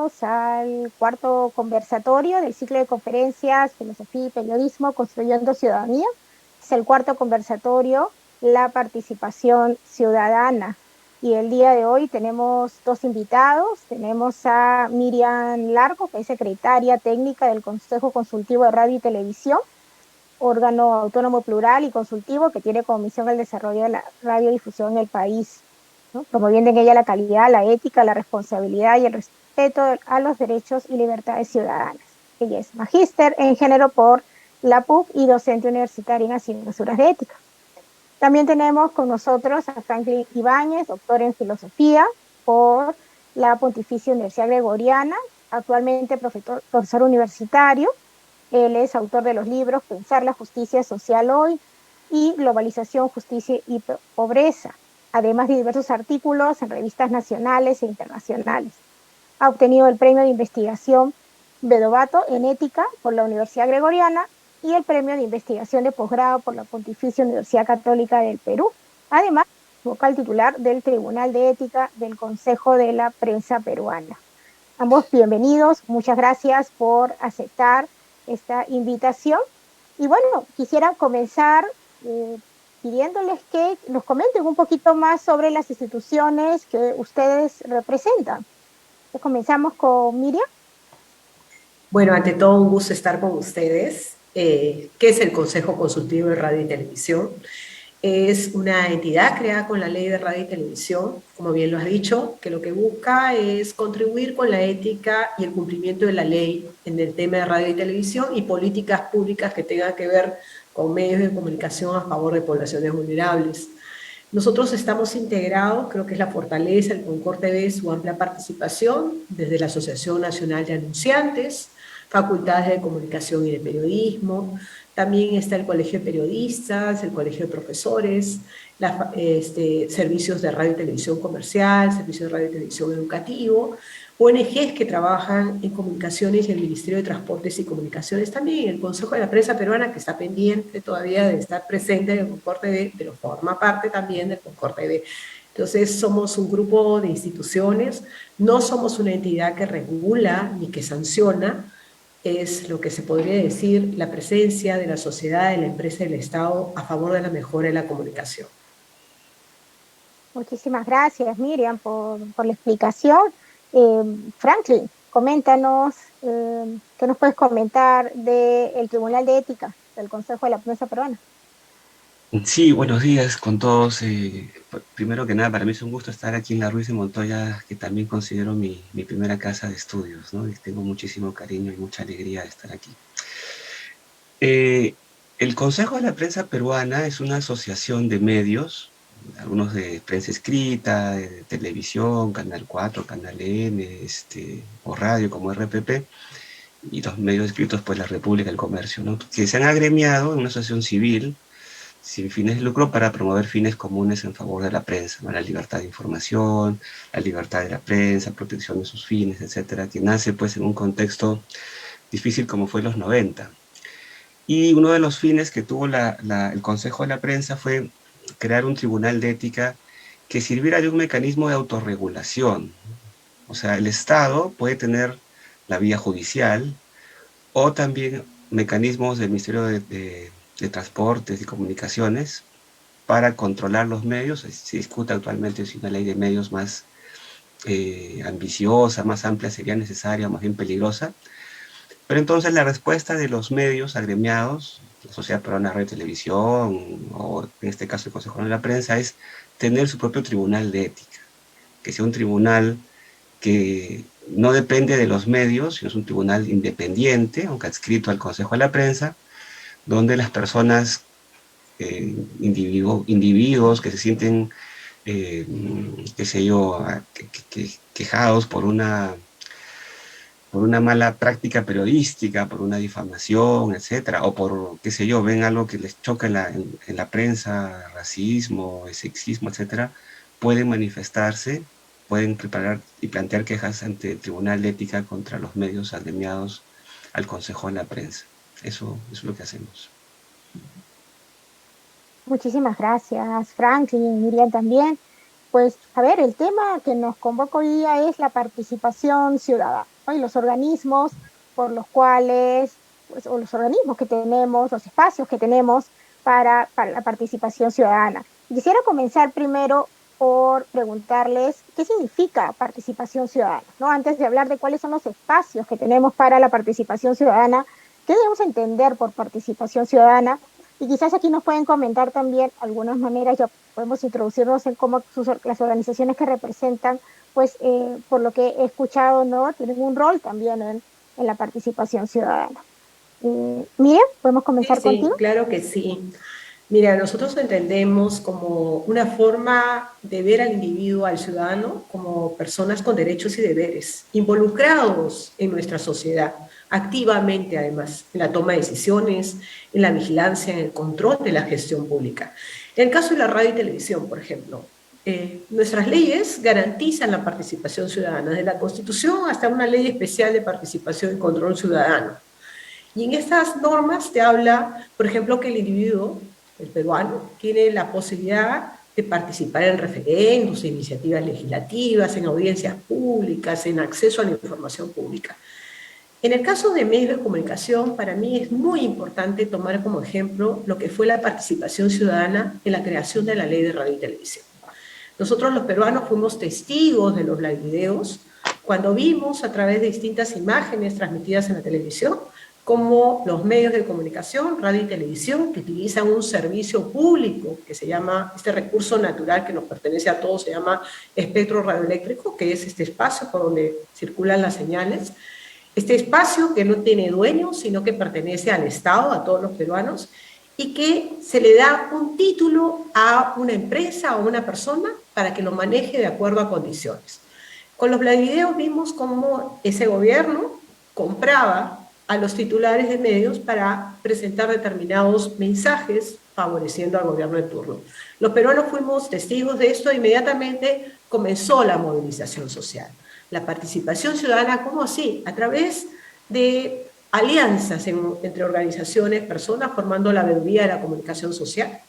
bienvenidos al cuarto conversatorio del ciclo de conferencias Filosofía y Periodismo Construyendo Ciudadanía. Es el cuarto conversatorio, la participación ciudadana. Y el día de hoy tenemos dos invitados. Tenemos a Miriam Largo, que es secretaria técnica del Consejo Consultivo de Radio y Televisión, órgano autónomo plural y consultivo que tiene como misión el desarrollo de la radiodifusión en el país, ¿no? Promoviendo en ella la calidad, la ética, la responsabilidad y el respeto a los derechos y libertades ciudadanas. Ella es magíster en género por la PUC y docente universitaria en asignaturas de ética. También tenemos con nosotros a Franklin Ibáñez, doctor en filosofía por la Pontificia Universidad Gregoriana, actualmente profesor universitario. Él es autor de los libros Pensar la justicia social hoy y Globalización, justicia y pobreza, además de diversos artículos en revistas nacionales e internacionales. Ha obtenido el premio de investigación Bedovato en ética por la Universidad Gregoriana y el premio de investigación de posgrado por la Pontificia Universidad Católica del Perú. Además, vocal titular del Tribunal de Ética del Consejo de la Prensa Peruana. Ambos bienvenidos, muchas gracias por aceptar esta invitación. Y bueno, quisiera comenzar pidiéndoles que nos comenten un poquito más sobre las instituciones que ustedes representan. Comenzamos con Miriam. Bueno, ante todo un gusto estar con ustedes. ¿Qué es el Consejo Consultivo de Radio y Televisión? Es una entidad creada con la Ley de Radio y Televisión, como bien lo has dicho, que lo que busca es contribuir con la ética y el cumplimiento de la ley en el tema de radio y televisión y políticas públicas que tengan que ver con medios de comunicación a favor de poblaciones vulnerables. Nosotros estamos integrados, creo que es la fortaleza, el Concord TV, su amplia participación, desde la Asociación Nacional de Anunciantes, facultades de comunicación y de periodismo, también está el Colegio de Periodistas, el Colegio de Profesores, servicios de radio y televisión comercial, servicios de radio y televisión educativo, ONGs que trabajan en comunicaciones y el Ministerio de Transportes y Comunicaciones también, el Consejo de la Prensa Peruana, que está pendiente todavía de estar presente en el Concord TV, pero forma parte también del Concord TV. Entonces somos un grupo de instituciones, no somos una entidad que regula ni que sanciona, es lo que se podría decir la presencia de la sociedad, de la empresa y del Estado a favor de la mejora de la comunicación. Muchísimas gracias, Miriam, por la explicación. Franklin, coméntanos, ¿qué nos puedes comentar del Tribunal de Ética del Consejo de la Prensa Peruana? Sí, buenos días con todos. Primero que nada, para mí es un gusto estar aquí en la Ruiz de Montoya, que también considero mi primera casa de estudios, ¿no? Y tengo muchísimo cariño y mucha alegría de estar aquí. El Consejo de la Prensa Peruana es una asociación de medios, algunos de prensa escrita, de televisión, Canal 4, Canal N, o radio como RPP, y los medios escritos, pues la República, el Comercio, ¿no? Que se han agremiado en una asociación civil sin fines de lucro para promover fines comunes en favor de la prensa, ¿no? La libertad de información, la libertad de la prensa, protección de sus fines, etcétera, que nace pues en un contexto difícil como fue los 90. Y uno de los fines que tuvo el Consejo de la Prensa fue crear un tribunal de ética que sirviera de un mecanismo de autorregulación. O sea, el Estado puede tener la vía judicial o también mecanismos del Ministerio de Transportes y Comunicaciones para controlar los medios. Se discute actualmente si una ley de medios más ambiciosa, más amplia sería necesaria, más bien peligrosa. Pero entonces la respuesta de los medios agremiados, la Sociedad Peruana de Radio y Televisión, o en este caso el Consejo de la Prensa, es tener su propio tribunal de ética, que sea un tribunal que no depende de los medios, sino es un tribunal independiente, aunque adscrito al Consejo de la Prensa, donde las personas, individuos que se sienten, qué sé yo, quejados por una mala práctica periodística, por una difamación, etcétera, o por, qué sé yo, ven algo que les choca en la prensa, racismo, sexismo, etcétera, pueden manifestarse, pueden preparar y plantear quejas ante el Tribunal de Ética contra los medios agremiados al Consejo de la Prensa. Eso es lo que hacemos. Muchísimas gracias, Franklin, Miriam también. pues, a ver, el tema que nos convoca hoy día es la participación ciudadana, ¿no? Y los organismos por los cuales, pues, o los organismos que tenemos, los espacios que tenemos para la participación ciudadana. Quisiera comenzar primero por preguntarles qué significa participación ciudadana, ¿no? Antes de hablar de cuáles son los espacios que tenemos para la participación ciudadana, ¿qué debemos entender por participación ciudadana? Y quizás aquí nos pueden comentar también algunas maneras, ya podemos introducirnos en cómo las organizaciones que representan, pues por lo que he escuchado, ¿no? Tienen un rol también en la participación ciudadana. Miriam, ¿podemos Sí, comenzar sí, contigo? claro que sí. Mira, nosotros entendemos como una forma de ver al individuo, al ciudadano, como personas con derechos y deberes, involucrados en nuestra sociedad, activamente además, en la toma de decisiones, en la vigilancia, en el control de la gestión pública. En el caso de la radio y televisión, por ejemplo, nuestras leyes garantizan la participación ciudadana, desde la Constitución hasta una ley especial de participación y control ciudadano. Y en estas normas te habla, por ejemplo, que el individuo, el peruano, tiene la posibilidad de participar en referendos, en iniciativas legislativas, en audiencias públicas, en acceso a la información pública. En el caso de medios de comunicación, para mí es muy importante tomar como ejemplo lo que fue la participación ciudadana en la creación de la Ley de Radio y Televisión. Nosotros los peruanos fuimos testigos de los live videos cuando vimos a través de distintas imágenes transmitidas en la televisión como los medios de comunicación, radio y televisión, que utilizan un servicio público que se llama, este recurso natural que nos pertenece a todos, se llama espectro radioeléctrico, que es este espacio por donde circulan las señales. Este espacio que no tiene dueño, sino que pertenece al Estado, a todos los peruanos, y que se le da un título a una empresa o a una persona para que lo maneje de acuerdo a condiciones. Con los videos vimos cómo ese gobierno compraba a los titulares de medios para presentar determinados mensajes favoreciendo al gobierno de turno. Los peruanos fuimos testigos de esto e inmediatamente comenzó la movilización social. La participación ciudadana, ¿cómo así? A través de alianzas entre organizaciones, personas, formando la veeduría de la comunicación social,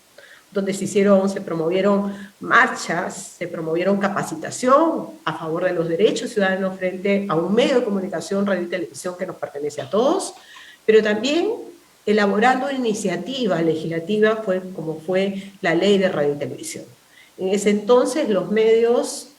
donde se promovieron marchas, se promovieron capacitación a favor de los derechos ciudadanos frente a un medio de comunicación, radio y televisión que nos pertenece a todos, pero también elaborando una iniciativa legislativa como fue la Ley de Radio y Televisión. En ese entonces los medios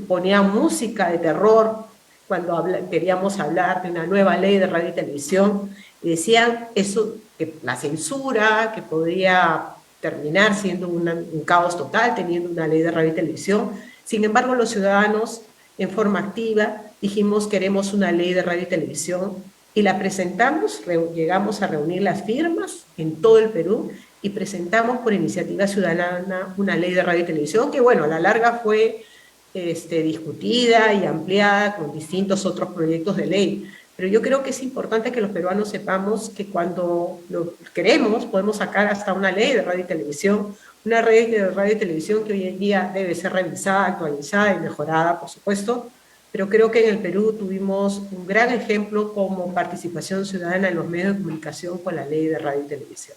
ponían música de terror cuando queríamos hablar de una nueva ley de radio y televisión, y decían eso, que la censura, que podría terminar siendo un caos total, teniendo una ley de radio y televisión. Sin embargo, los ciudadanos, en forma activa, dijimos queremos una ley de radio y televisión, y la presentamos, llegamos a reunir las firmas en todo el Perú, y presentamos por iniciativa ciudadana una ley de radio y televisión, que bueno, a la larga fue discutida y ampliada con distintos otros proyectos de ley. Pero yo creo que es importante que los peruanos sepamos que cuando lo queremos podemos sacar hasta una ley de radio y televisión, una ley de radio y televisión que hoy en día debe ser revisada, actualizada y mejorada, por supuesto, pero creo que en el Perú tuvimos un gran ejemplo como participación ciudadana en los medios de comunicación con la ley de radio y televisión.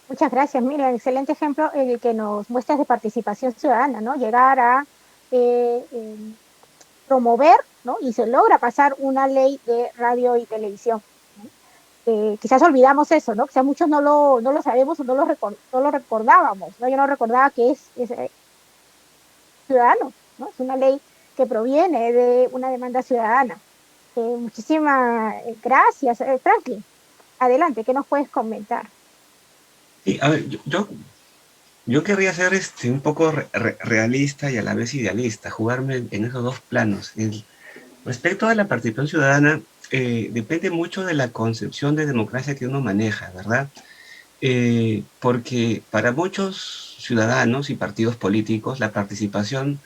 Muchas gracias. Mira, excelente ejemplo el que nos muestras de participación ciudadana, ¿no? Llegar a promover, ¿no? Y se logra pasar una ley de radio y televisión. Quizás olvidamos eso, ¿no? Quizás muchos no lo sabemos o no lo recordábamos, ¿no? Yo no recordaba que es ciudadano, ¿no? Es una ley que proviene de una demanda ciudadana. Muchísimas gracias. Franklin, adelante, ¿qué nos puedes comentar? Sí, a ver, yo querría ser un poco realista y a la vez idealista, jugarme en esos dos planos. Respecto a la participación ciudadana, depende mucho de la concepción de democracia que uno maneja, ¿verdad? Porque para muchos ciudadanos y partidos políticos la participación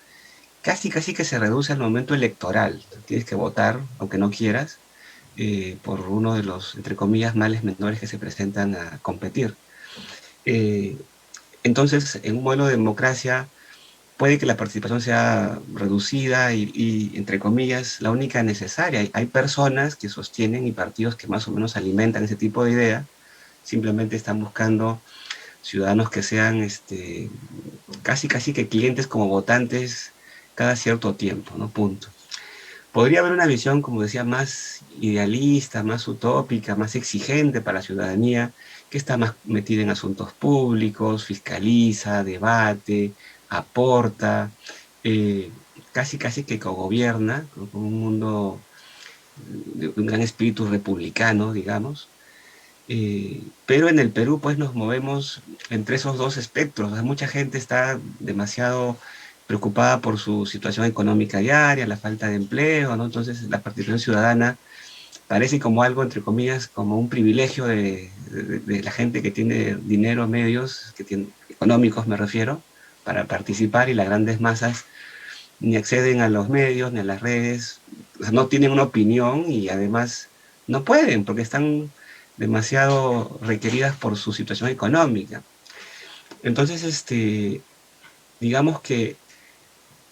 casi que se reduce al momento electoral. Tienes que votar, aunque no quieras, por uno de los, entre comillas, males menores que se presentan a competir. Entonces, en un modelo de democracia puede que la participación sea reducida y, entre comillas, la única necesaria. Hay personas que sostienen y partidos que más o menos alimentan ese tipo de idea, simplemente están buscando ciudadanos que sean casi que clientes como votantes cada cierto tiempo, ¿no? Punto. Podría haber una visión, como decía, más idealista, más utópica, más exigente para la ciudadanía, que está más metida en asuntos públicos, fiscaliza, debate, aporta, eh, casi que cogobierna, con un mundo de un gran espíritu republicano, digamos. Pero en el Perú, pues nos movemos entre esos dos espectros. O sea, mucha gente está demasiado preocupada por su situación económica diaria, la falta de empleo, ¿no? Entonces, la participación ciudadana parece como algo, entre comillas, como un privilegio de la gente que tiene dinero, medios, que tiene, económicos me refiero, para participar, y las grandes masas ni acceden a los medios ni a las redes, o sea, no tienen una opinión y además no pueden porque están demasiado requeridas por su situación económica. Entonces, digamos que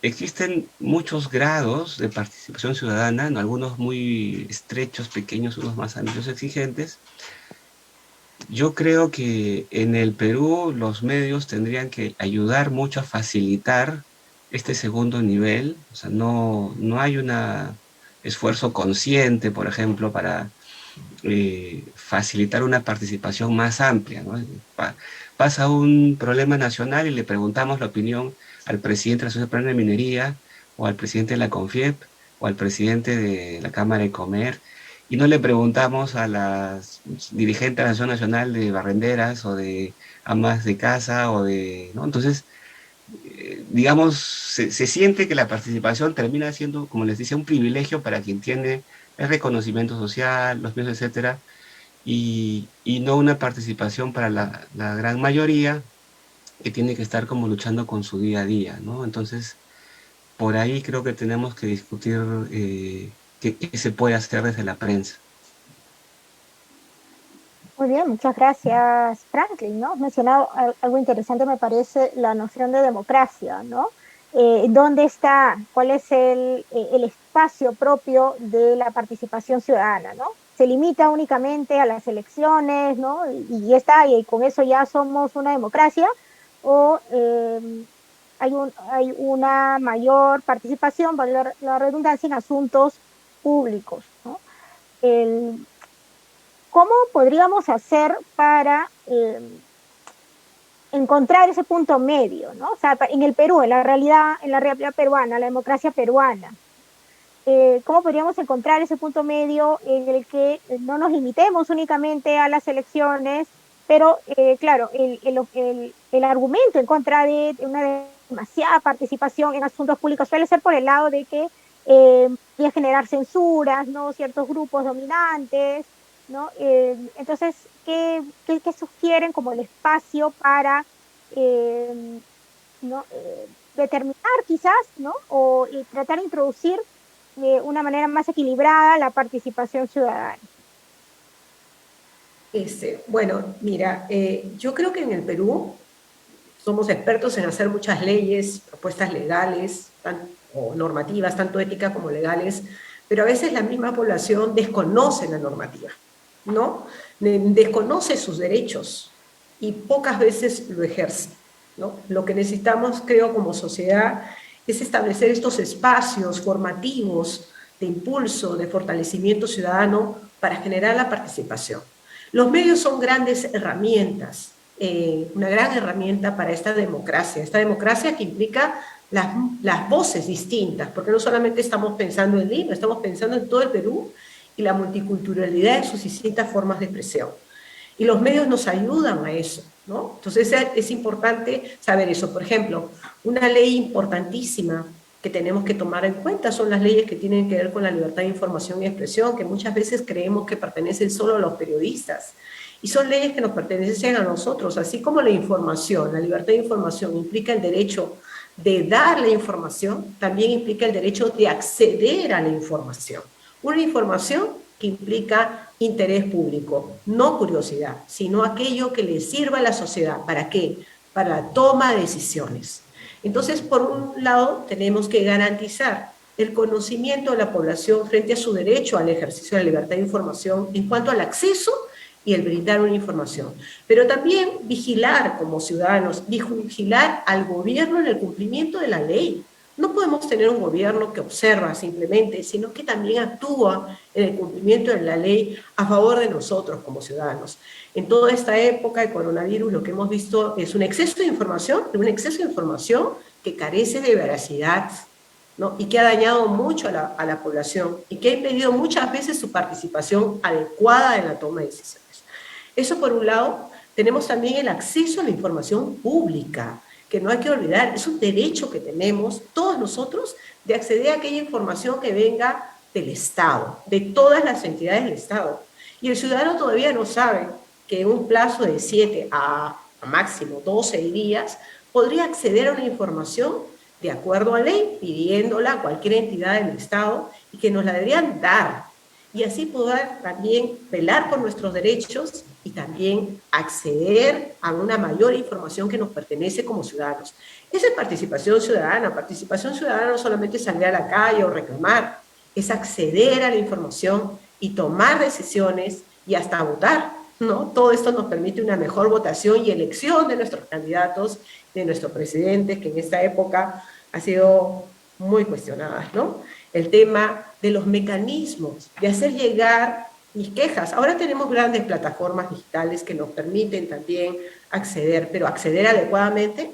existen muchos grados de participación ciudadana, ¿no? Algunos muy estrechos, pequeños, unos más amplios, exigentes. Yo creo que en el Perú los medios tendrían que ayudar mucho a facilitar este segundo nivel. O sea, no hay un esfuerzo consciente, por ejemplo, para facilitar una participación más amplia, ¿no? Pasa un problema nacional y le preguntamos la opinión al presidente de la Asociación Peruana de Minería, o al presidente de la CONFIEP, o al presidente de la Cámara de Comer, y no le preguntamos a las dirigentes de la Asociación Nacional de Barrenderas, o de amas de casa, o de, ¿no? Entonces, digamos, se siente que la participación termina siendo, como les decía, un privilegio para quien tiene el reconocimiento social, los medios, etcétera, y no una participación para la gran mayoría que tiene que estar como luchando con su día a día, ¿no? Entonces, por ahí creo que tenemos que discutir qué se puede hacer desde la prensa. Muy bien, muchas gracias, Franklin, ¿no? Has mencionado algo interesante, me parece, la noción de democracia, ¿no? ¿Dónde está, cuál es el espacio propio de la participación ciudadana, ¿no? Se limita únicamente a las elecciones, ¿no? Y ya está, y con eso ya somos una democracia, o hay una mayor participación, valga la redundancia, en asuntos públicos, ¿no? El, ¿Cómo podríamos hacer para encontrar ese punto medio, ¿no? O sea, en el Perú, en la realidad peruana, la democracia peruana, ¿cómo podríamos encontrar ese punto medio en el que no nos limitemos únicamente a las elecciones, pero claro, el argumento en contra de una demasiada participación en asuntos públicos suele ser por el lado de que puede generar censuras, ¿no? Ciertos grupos dominantes, ¿no? Entonces, ¿qué sugieren como el espacio para ¿no? determinar quizás, ¿no? O tratar de introducir de una manera más equilibrada la participación ciudadana? Bueno, mira, yo creo que en el Perú somos expertos en hacer muchas leyes, propuestas legales o normativas, tanto éticas como legales, pero a veces la misma población desconoce la normativa, ¿no? Desconoce sus derechos y pocas veces lo ejerce, ¿no? Lo que necesitamos, creo, como sociedad es establecer estos espacios formativos de impulso, de fortalecimiento ciudadano para generar la participación. Los medios son grandes herramientas, una gran herramienta para esta democracia que implica las voces distintas, porque no solamente estamos pensando en Lima, estamos pensando en todo el Perú y la multiculturalidad en sus distintas formas de expresión. Y los medios nos ayudan a eso, ¿no? Entonces es importante saber eso. Por ejemplo, una ley importantísima que tenemos que tomar en cuenta son las leyes que tienen que ver con la libertad de información y expresión, que muchas veces creemos que pertenecen solo a los periodistas. Y son leyes que nos pertenecen a nosotros, así como la información, la libertad de información implica el derecho de dar la información, también implica el derecho de acceder a la información. Una información que implica interés público, no curiosidad, sino aquello que le sirva a la sociedad. ¿Para qué? Para la toma de decisiones. Entonces, por un lado, tenemos que garantizar el conocimiento de la población frente a su derecho al ejercicio de la libertad de información en cuanto al acceso y el brindar una información, pero también vigilar como ciudadanos, vigilar al gobierno en el cumplimiento de la ley. No podemos tener un gobierno que observa simplemente, sino que también actúa en el cumplimiento de la ley a favor de nosotros como ciudadanos. En toda esta época de coronavirus lo que hemos visto es un exceso de información, que carece de veracidad, ¿no? Y que ha dañado mucho a la población y que ha impedido muchas veces su participación adecuada en la toma de decisiones. Eso por un lado. Tenemos también el acceso a la información pública, que no hay que olvidar, es un derecho que tenemos todos nosotros de acceder a aquella información que venga del Estado, de todas las entidades del Estado. Y el ciudadano todavía no sabe que en un plazo de 7 a máximo 12 días podría acceder a una información de acuerdo a ley, pidiéndola a cualquier entidad del Estado y que nos la deberían dar. Y así poder también velar por nuestros derechos y también acceder a una mayor información que nos pertenece como ciudadanos. Esa es participación ciudadana. Participación ciudadana no solamente es salir a la calle o reclamar, es acceder a la información y tomar decisiones y hasta votar, ¿no? Todo esto nos permite una mejor votación y elección de nuestros candidatos, de nuestro presidente, que en esta época ha sido muy cuestionada, ¿no? El tema de los mecanismos, de hacer llegar mis quejas. Ahora tenemos grandes plataformas digitales que nos permiten también acceder, pero acceder adecuadamente.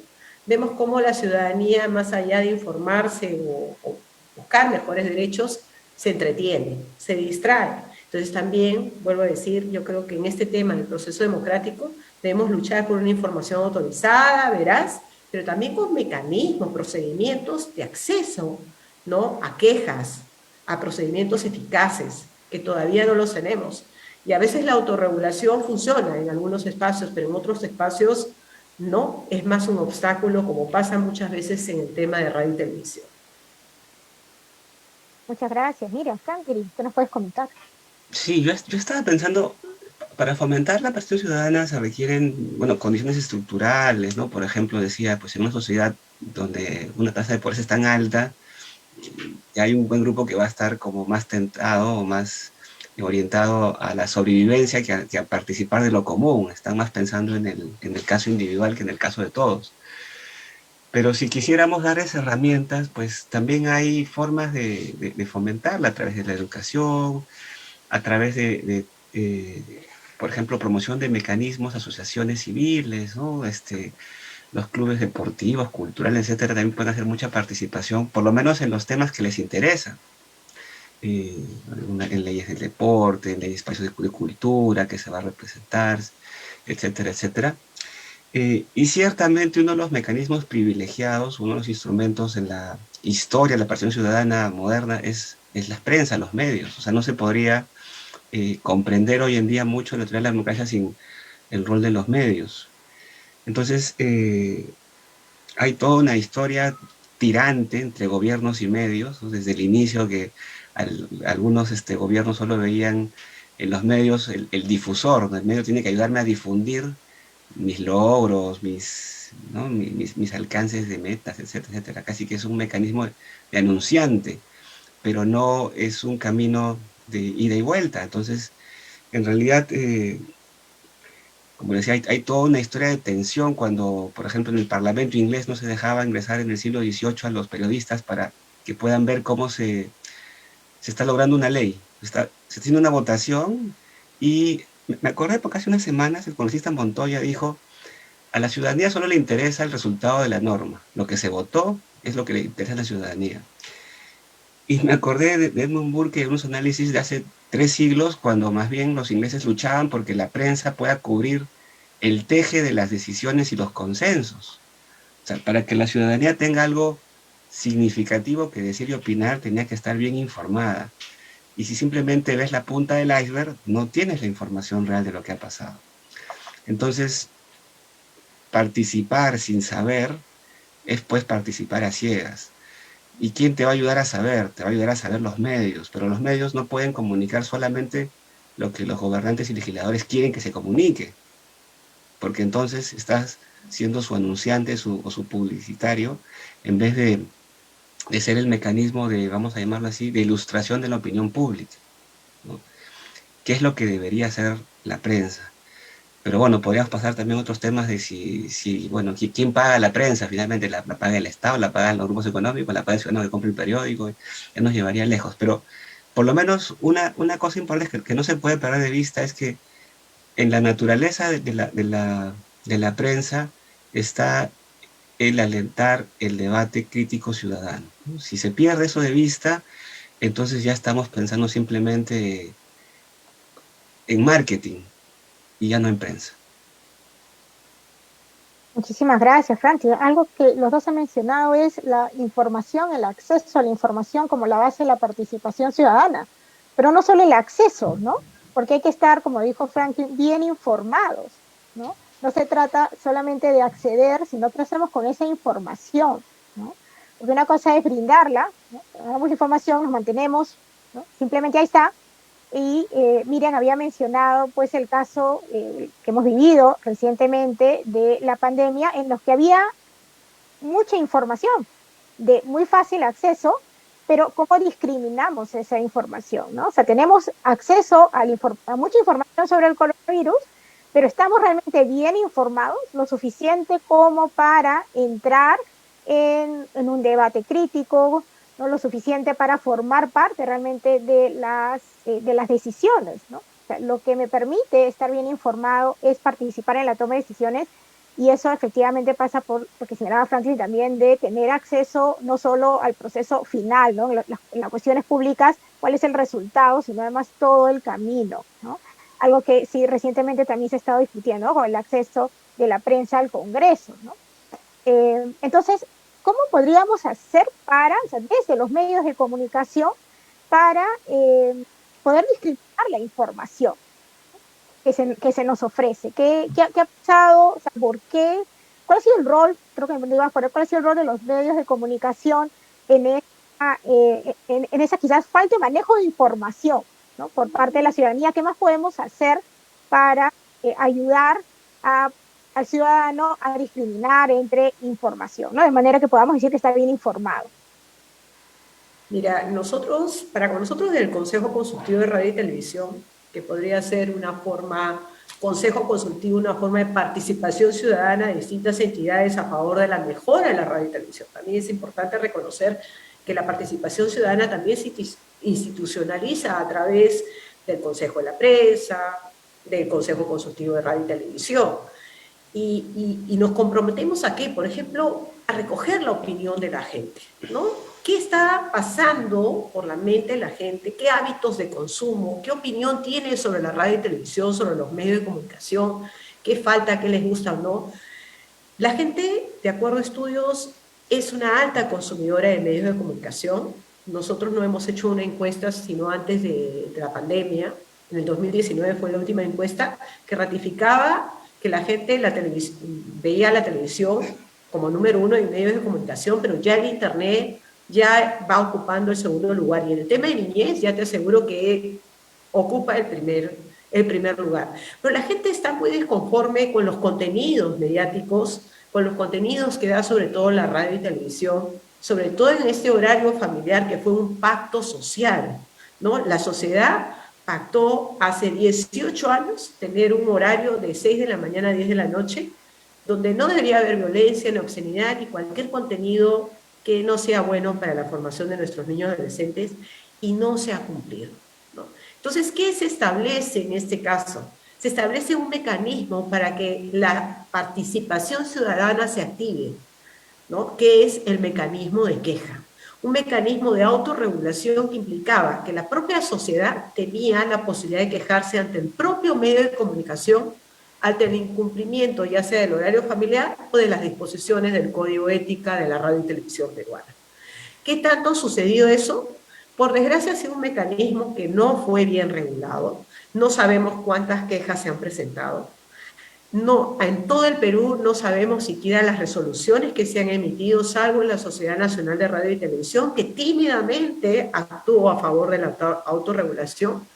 Vemos cómo la ciudadanía, más allá de informarse o buscar mejores derechos, se entretiene, se distrae. Entonces también, vuelvo a decir, yo creo que en este tema del proceso democrático debemos luchar por una información autorizada, veraz, pero también con mecanismos, procedimientos de acceso, ¿no?, a quejas, a procedimientos eficaces, que todavía no los tenemos. Y a veces la autorregulación funciona en algunos espacios, pero en otros espacios no, es más un obstáculo, como pasa muchas veces en el tema de radio y televisión. Muchas gracias. Mira, Franklin, ¿qué nos puedes comentar? Sí, yo estaba pensando, para fomentar la participación ciudadana se requieren, bueno, condiciones estructurales, ¿no? Por ejemplo, decía, pues en una sociedad donde una tasa de pobreza es tan alta, y hay un buen grupo que va a estar como más tentado o más orientado a la sobrevivencia que a participar de lo común. Están más pensando en el caso individual que en el caso de todos. Pero si quisiéramos darles herramientas, pues también hay formas de fomentarla a través de la educación, a través por ejemplo, promoción de mecanismos, asociaciones civiles, ¿no? Los clubes deportivos, culturales, etcétera, también pueden hacer mucha participación, por lo menos en los temas que les interesan. En leyes del deporte, en leyes de espacios de cultura que se va a representar, etcétera, etcétera. Y ciertamente uno de los mecanismos privilegiados, uno de los instrumentos en la historia de la participación ciudadana moderna es la prensa, los medios. O sea, no se podría comprender hoy en día mucho la teoría de la democracia sin el rol de los medios. Entonces, hay toda una historia tirante entre gobiernos y medios, ¿no? Desde el inicio que algunos gobiernos solo veían en los medios el difusor, ¿no? El medio tiene que ayudarme a difundir mis logros, ¿no? mis alcances de metas, etcétera, etcétera. Casi que es un mecanismo de anunciante, pero no es un camino de ida y vuelta. Entonces, en realidad, como decía, hay toda una historia de tensión cuando, por ejemplo, en el Parlamento inglés no se dejaba ingresar en el siglo XVIII a los periodistas para que puedan ver cómo se está logrando una ley. Se tiene una votación y me acordé porque hace unas semanas el congresista Montoya dijo: a la ciudadanía solo le interesa el resultado de la norma. Lo que se votó es lo que le interesa a la ciudadanía. Y me acordé de Edmund Burke, unos análisis de hace 3 siglos, cuando más bien los ingleses luchaban porque la prensa pueda cubrir el teje de las decisiones y los consensos. O sea, para que la ciudadanía tenga algo significativo que decir y opinar, tenía que estar bien informada. Y si simplemente ves la punta del iceberg, no tienes la información real de lo que ha pasado. Entonces, participar sin saber es pues participar a ciegas. ¿Y quién te va a ayudar a saber? Te va a ayudar a saber los medios, pero los medios no pueden comunicar solamente lo que los gobernantes y legisladores quieren que se comunique, porque entonces estás siendo su anunciante o su publicitario, en vez de ser el mecanismo de, vamos a llamarlo así, de ilustración de la opinión pública, ¿no? qué es lo que debería hacer la prensa. Pero bueno, podríamos pasar también a otros temas de bueno, quién paga la prensa, finalmente la paga el Estado, la pagan los grupos económicos, la paga el ciudadano que compra el periódico, ya nos llevaría lejos. Pero por lo menos una cosa importante que no se puede perder de vista es que en la naturaleza de la prensa está el alentar el debate crítico ciudadano, ¿no? Si se pierde eso de vista, entonces ya estamos pensando simplemente en marketing y ya no en prensa. Muchísimas gracias, Francis. Algo que los dos han mencionado es la información, el acceso a la información como la base de la participación ciudadana. Pero no solo el acceso, ¿no? Porque hay que estar, como dijo Franklin, bien informados, ¿no? No se trata solamente de acceder, sino que hacemos con esa información, ¿no? Porque una cosa es brindarla, ¿no? Damos información, nos mantenemos, ¿no? Simplemente ahí está. Y Miriam había mencionado pues el caso que hemos vivido recientemente de la pandemia, en los que había mucha información de muy fácil acceso, pero ¿cómo discriminamos esa información? ¿No? O sea, tenemos acceso a mucha información sobre el coronavirus, pero estamos realmente bien informados, lo suficiente como para entrar en un debate crítico, ¿no? Lo suficiente para formar parte realmente de las decisiones, ¿no? O sea, lo que me permite estar bien informado es participar en la toma de decisiones, y eso efectivamente pasa por, porque señalaba Franklin también, de tener acceso no solo al proceso final, ¿no? En las cuestiones públicas, cuál es el resultado, sino además todo el camino, ¿no? Algo que sí recientemente también se ha estado discutiendo, ¿no? Con el acceso de la prensa al Congreso, ¿no? Entonces, ¿cómo podríamos hacer para, o sea, desde los medios de comunicación, para poder discriminar la información que se nos ofrece? ¿Qué ha pasado? O sea, ¿por qué? ¿Cuál ha sido el rol? Creo que me iba a poner, ¿cuál ha sido el rol de los medios de comunicación en esa quizás falta de manejo de información, ¿no? Por parte de la ciudadanía? ¿Qué más podemos hacer para ayudar al ciudadano a discriminar entre información, ¿no? De manera que podamos decir que está bien informado? Mira, para nosotros del Consejo Consultivo de Radio y Televisión, que podría ser una forma, consejo consultivo, una forma de participación ciudadana de distintas entidades a favor de la mejora de la radio y televisión. También es importante reconocer que la participación ciudadana también se institucionaliza a través del Consejo de la Prensa, del Consejo Consultivo de Radio y Televisión. Y nos comprometemos a qué, por ejemplo, a recoger la opinión de la gente, ¿no? ¿Qué está pasando por la mente de la gente? ¿Qué hábitos de consumo? ¿Qué opinión tiene sobre la radio y televisión, sobre los medios de comunicación? ¿Qué falta? ¿Qué les gusta o no? La gente, de acuerdo a estudios, es una alta consumidora de medios de comunicación. Nosotros no hemos hecho una encuesta sino antes de la pandemia. En el 2019 fue la última encuesta que ratificaba que la gente veía la televisión como número uno en medios de comunicación, pero ya el Internet ya va ocupando el segundo lugar. Y en el tema de niñez ya te aseguro que ocupa el primer lugar. Pero la gente está muy desconforme con los contenidos mediáticos, con los contenidos que da sobre todo la radio y televisión, sobre todo en este horario familiar que fue un pacto social, ¿no? La sociedad pactó hace 18 años tener un horario de 6 de la mañana a 10 de la noche, donde no debería haber violencia, ni obscenidad, ni cualquier contenido que no sea bueno para la formación de nuestros niños y adolescentes, y no se ha cumplido, ¿no? Entonces, ¿qué se establece en este caso? Se establece un mecanismo para que la participación ciudadana se active, ¿no? Que es el mecanismo de queja. Un mecanismo de autorregulación que implicaba que la propia sociedad tenía la posibilidad de quejarse ante el propio medio de comunicación ante el incumplimiento ya sea del horario familiar o de las disposiciones del Código Ética de la Radio y Televisión Peruana. ¿Qué tanto sucedió eso? Por desgracia ha sido un mecanismo que no fue bien regulado. No sabemos cuántas quejas se han presentado. No, en todo el Perú no sabemos siquiera las resoluciones que se han emitido, salvo en la Sociedad Nacional de Radio y Televisión, que tímidamente actuó a favor de la autorregulación,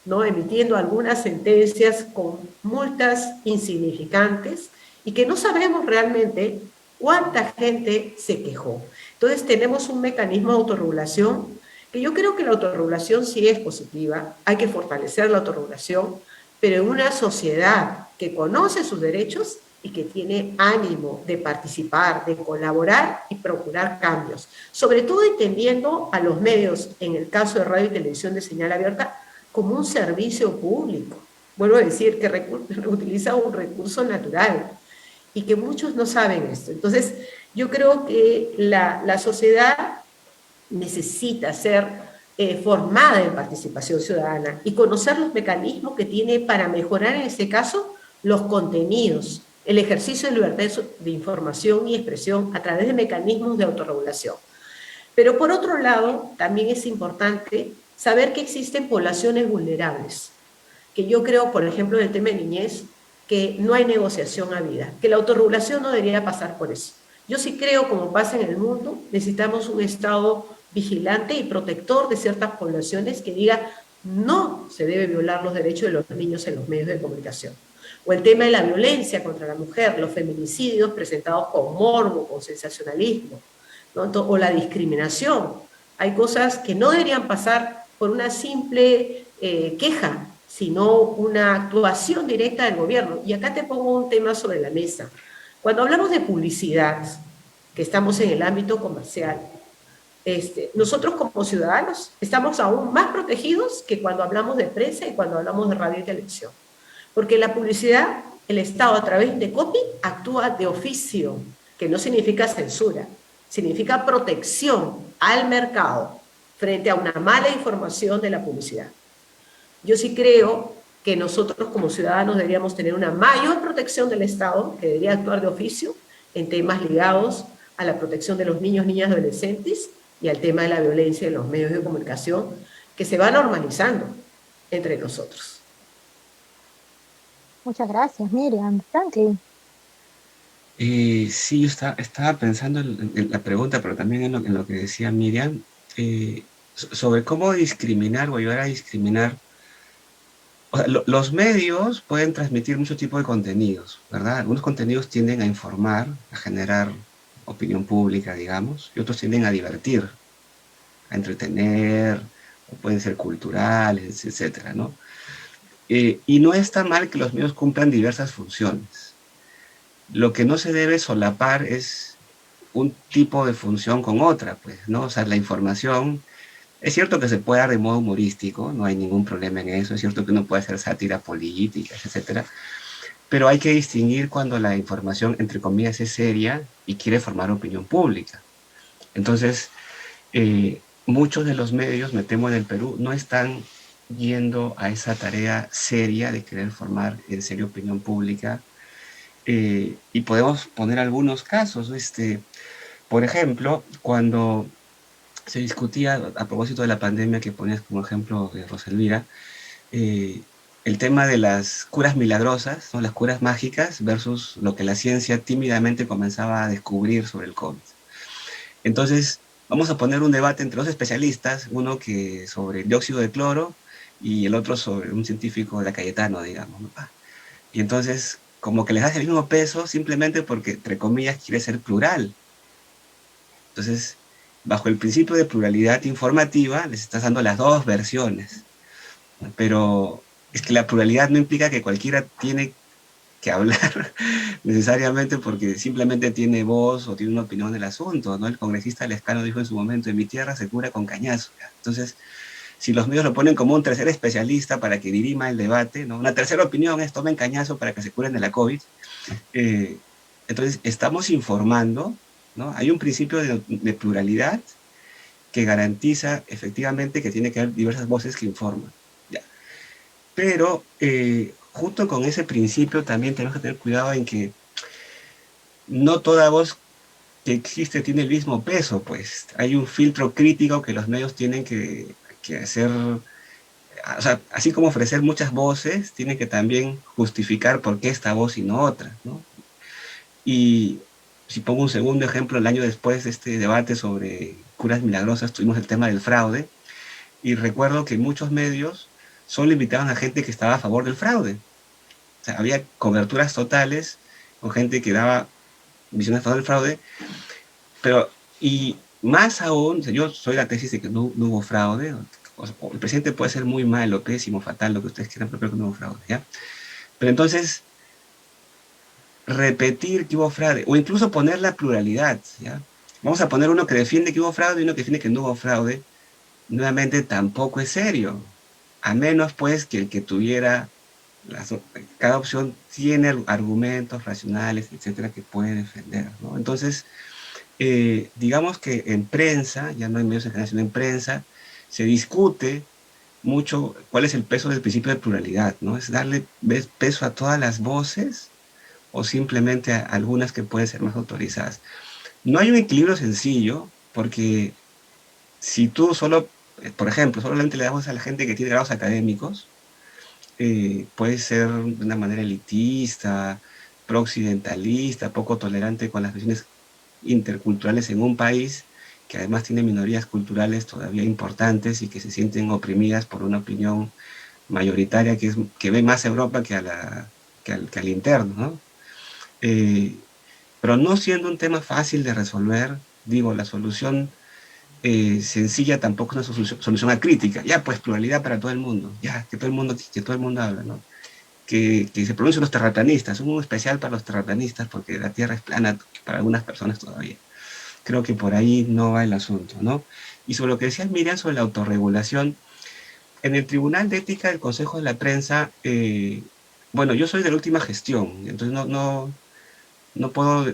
¿no? Emitiendo algunas sentencias con multas insignificantes y que no sabemos realmente cuánta gente se quejó. Entonces tenemos un mecanismo de autorregulación que yo creo que la autorregulación sí es positiva, hay que fortalecer la autorregulación, pero en una sociedad que conoce sus derechos y que tiene ánimo de participar, de colaborar y procurar cambios. Sobre todo entendiendo a los medios, en el caso de radio y televisión de señal abierta, como un servicio público. Vuelvo a decir que utiliza un recurso natural y que muchos no saben esto. Entonces, yo creo que la sociedad necesita ser formada en participación ciudadana y conocer los mecanismos que tiene para mejorar, en este caso, los contenidos, el ejercicio de libertad de información y expresión a través de mecanismos de autorregulación. Pero por otro lado, también es importante saber que existen poblaciones vulnerables, que yo creo, por ejemplo, en el tema de niñez, que no hay negociación a vida, que la autorregulación no debería pasar por eso. Yo sí creo, como pasa en el mundo, necesitamos un Estado vigilante y protector de ciertas poblaciones que diga no se debe violar los derechos de los niños en los medios de comunicación. O el tema de la violencia contra la mujer, los feminicidios presentados con morbo, con sensacionalismo, ¿no? O la discriminación. Hay cosas que no deberían pasar por una simple queja, sino una actuación directa del gobierno. Y acá te pongo un tema sobre la mesa. Cuando hablamos de publicidad, que estamos en el ámbito comercial, nosotros como ciudadanos estamos aún más protegidos que cuando hablamos de prensa y cuando hablamos de radio y televisión. Porque la publicidad, el Estado a través de copy actúa de oficio, que no significa censura, significa protección al mercado frente a una mala información de la publicidad. Yo sí creo que nosotros como ciudadanos deberíamos tener una mayor protección del Estado, que debería actuar de oficio en temas ligados a la protección de los niños, niñas y adolescentes y al tema de la violencia en los medios de comunicación, que se va normalizando entre nosotros. Muchas gracias, Miriam. Franklin. Sí, yo estaba pensando en la pregunta, pero también en lo que decía Miriam, sobre cómo discriminar o ayudar a discriminar. O sea, los medios pueden transmitir mucho tipo de contenidos, ¿verdad? Algunos contenidos tienden a informar, a generar opinión pública, digamos, y otros tienden a divertir, a entretener, o pueden ser culturales, etcétera, ¿no? Y no está mal que los medios cumplan diversas funciones. Lo que no se debe solapar es un tipo de función con otra, pues, ¿no? O sea, la información, es cierto que se puede dar de modo humorístico, no hay ningún problema en eso, es cierto que uno puede hacer sátira política, etcétera, pero hay que distinguir cuando la información, entre comillas, es seria y quiere formar opinión pública. Entonces, muchos de los medios, me temo, en el Perú, no están yendo a esa tarea seria de querer formar en serio opinión pública, y podemos poner algunos casos. Por ejemplo, cuando se discutía, a propósito de la pandemia que ponías como ejemplo de Rosalvira, el tema de las curas milagrosas, ¿no? Las curas mágicas versus lo que la ciencia tímidamente comenzaba a descubrir sobre el COVID. Entonces, vamos a poner un debate entre dos especialistas, uno que sobre el dióxido de cloro y el otro sobre un científico de la Cayetano, digamos, ¿no? Y entonces, como que les das el mismo peso simplemente porque, entre comillas, quiere ser plural. Entonces, bajo el principio de pluralidad informativa, les estás dando las dos versiones. Pero es que la pluralidad no implica que cualquiera tiene que hablar necesariamente porque simplemente tiene voz o tiene una opinión del asunto, ¿no? El congresista Lescano dijo en su momento: en mi tierra se cura con cañazo. Entonces, si los medios lo ponen como un tercer especialista para que dirima el debate, ¿no? Una tercera opinión es: tomen cañazo para que se curen de la COVID. Entonces, estamos informando, ¿no? Hay un principio de pluralidad que garantiza efectivamente que tiene que haber diversas voces que informan. Ya. Pero junto con ese principio también tenemos que tener cuidado en que no toda voz que existe tiene el mismo peso, pues hay un filtro crítico que los medios tienen que hacer. O sea, así como ofrecer muchas voces, tienen que también justificar por qué esta voz y no otra, ¿no? Y si pongo un segundo ejemplo, el año después de este debate sobre curas milagrosas, tuvimos el tema del fraude, y recuerdo que muchos medios solo invitaban a gente que estaba a favor del fraude. O sea, había coberturas totales con gente que daba visiones a favor del fraude, pero, y más aún, yo soy la tesis de que no hubo fraude, o el presidente puede ser muy malo, pésimo, fatal, lo que ustedes quieran, pero que no hubo fraude, ¿ya? Pero entonces, repetir que hubo fraude, o incluso poner la pluralidad, ¿ya? Vamos a poner uno que defiende que hubo fraude y uno que defiende que no hubo fraude, nuevamente tampoco es serio, a menos pues que el que tuviera, las, cada opción tiene argumentos racionales, etcétera, que puede defender, ¿no? Entonces, digamos que en prensa, ya no en medios de generación, en prensa, se discute mucho cuál es el peso del principio de pluralidad, ¿no? Es darle peso a todas las voces o simplemente a algunas que pueden ser más autorizadas. No hay un equilibrio sencillo, porque si tú solo, por ejemplo, solamente le damos a la gente que tiene grados académicos, puede ser de una manera elitista, pro-occidentalista, poco tolerante con las visiones interculturales en un país que además tiene minorías culturales todavía importantes y que se sienten oprimidas por una opinión mayoritaria que ve más a Europa que al interno, ¿no? Eh, pero no siendo un tema fácil de resolver, digo, la solución sencilla tampoco es una solución acrítica. Ya, pues pluralidad para todo el mundo, ya, que todo el mundo habla, ¿no? Que se pronuncien los terraplanistas, un especial para los terraplanistas, porque la Tierra es plana para algunas personas todavía. Creo que por ahí no va el asunto, ¿no? Y sobre lo que decía Miriam sobre la autorregulación, en el Tribunal de Ética del Consejo de la Prensa, bueno, yo soy de la última gestión, entonces no puedo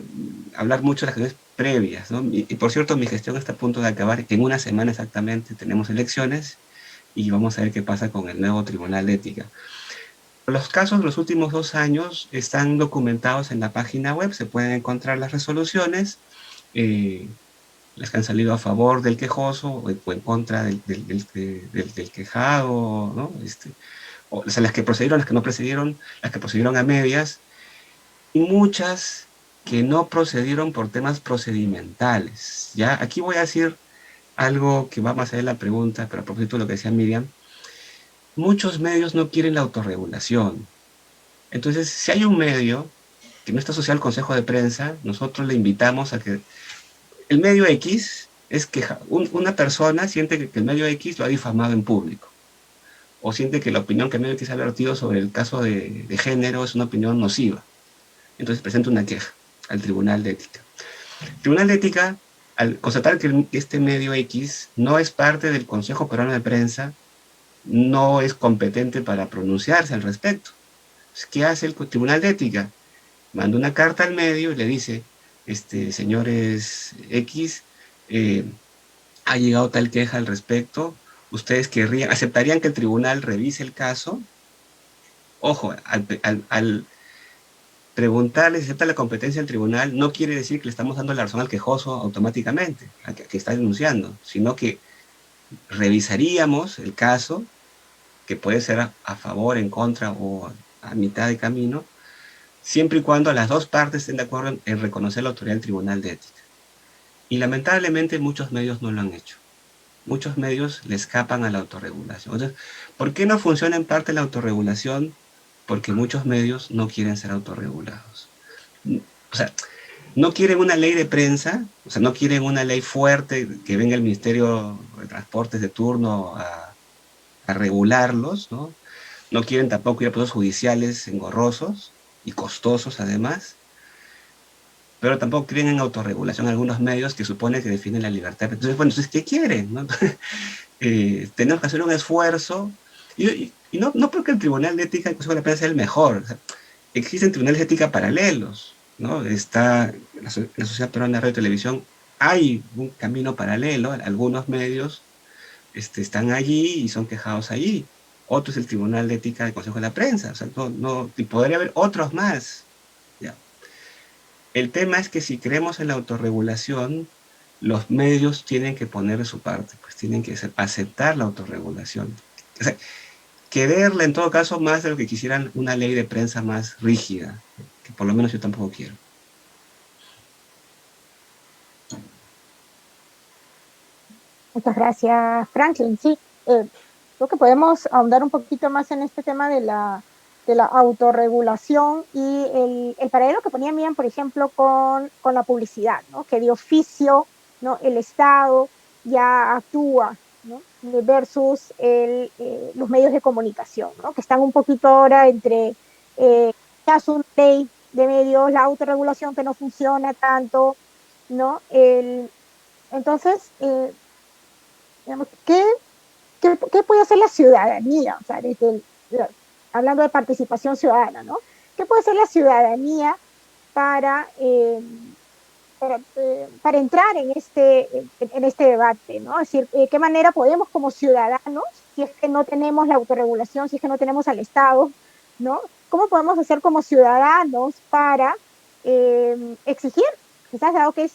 hablar mucho de las gestiones previas, ¿no? Y por cierto, mi gestión está a punto de acabar, que en una semana exactamente tenemos elecciones y vamos a ver qué pasa con el nuevo Tribunal de Ética. Los casos de los últimos 2 años están documentados en la página web, se pueden encontrar las resoluciones, las que han salido a favor del quejoso o en contra del quejado, ¿no? O sea, las que procedieron, las que no procedieron, las que procedieron a medias, y muchas que no procedieron por temas procedimentales. ¿Ya? Aquí voy a decir algo que va más allá de la pregunta, pero a propósito de lo que decía Miriam, muchos medios no quieren la autorregulación. Entonces, si hay un medio que no está asociado al Consejo de Prensa, nosotros le invitamos a que el medio X es que una persona siente que el medio X lo ha difamado en público, o siente que la opinión que el medio X ha vertido sobre el caso de género es una opinión nociva. Entonces presenta una queja al Tribunal de Ética. El Tribunal de Ética, al constatar que este medio X no es parte del Consejo Peruano de Prensa, no es competente para pronunciarse al respecto. ¿Qué hace el Tribunal de Ética? Manda una carta al medio y le dice, señores X, ha llegado tal queja al respecto, ustedes aceptarían que el tribunal revise el caso. Ojo, al preguntarle si acepta la competencia del tribunal no quiere decir que le estamos dando la razón al quejoso automáticamente, al que está denunciando, sino que revisaríamos el caso, que puede ser a favor, en contra o a mitad de camino, siempre y cuando las dos partes estén de acuerdo en reconocer la autoridad del Tribunal de Ética. Y lamentablemente muchos medios no lo han hecho. Muchos medios le escapan a la autorregulación. Entonces, ¿por qué no funciona en parte la autorregulación? Porque muchos medios no quieren ser autorregulados. O sea, no quieren una ley de prensa, o sea, no quieren una ley fuerte que venga el Ministerio de Transportes de turno a regularlos, ¿no? No quieren tampoco ir a procesos judiciales engorrosos y costosos además, pero tampoco creen en autorregulación algunos medios que supone que definen la libertad. Entonces, bueno, entonces, ¿qué quieren? ¿No? Tenemos que hacer un esfuerzo, y no porque el Tribunal de Ética del Consejo de la Prensa sea el mejor, o sea, existen tribunales de ética paralelos, ¿no? Está la Sociedad Peruana de Radio y Televisión, hay un camino paralelo, algunos medios están allí y son quejados allí. Otro es el Tribunal de Ética del Consejo de la Prensa, o sea, y podría haber otros más. ¿Ya? El tema es que si creemos en la autorregulación, los medios tienen que poner de su parte, pues tienen que aceptar la autorregulación. O sea, quererla en todo caso más de lo que quisieran una ley de prensa más rígida, que por lo menos yo tampoco quiero. Muchas gracias, Franklin. Sí, creo que podemos ahondar un poquito más en este tema de la autorregulación y el paralelo que ponía Mian, por ejemplo, con la publicidad, ¿no? Que de oficio ¿no? El Estado ya actúa, ¿no? Versus los medios de comunicación, ¿no? Que están un poquito ahora entre ya su ley de medios, la autorregulación que no funciona tanto, ¿no? Entonces, digamos, ¿qué puede hacer la ciudadanía? O sea, hablando de participación ciudadana, ¿no? ¿Qué puede hacer la ciudadanía para, para entrar en este debate, ¿no? Es decir, ¿qué manera podemos como ciudadanos, si es que no tenemos la autorregulación, si es que no tenemos al Estado, ¿no? ¿Cómo podemos hacer como ciudadanos para exigir, quizás dado que es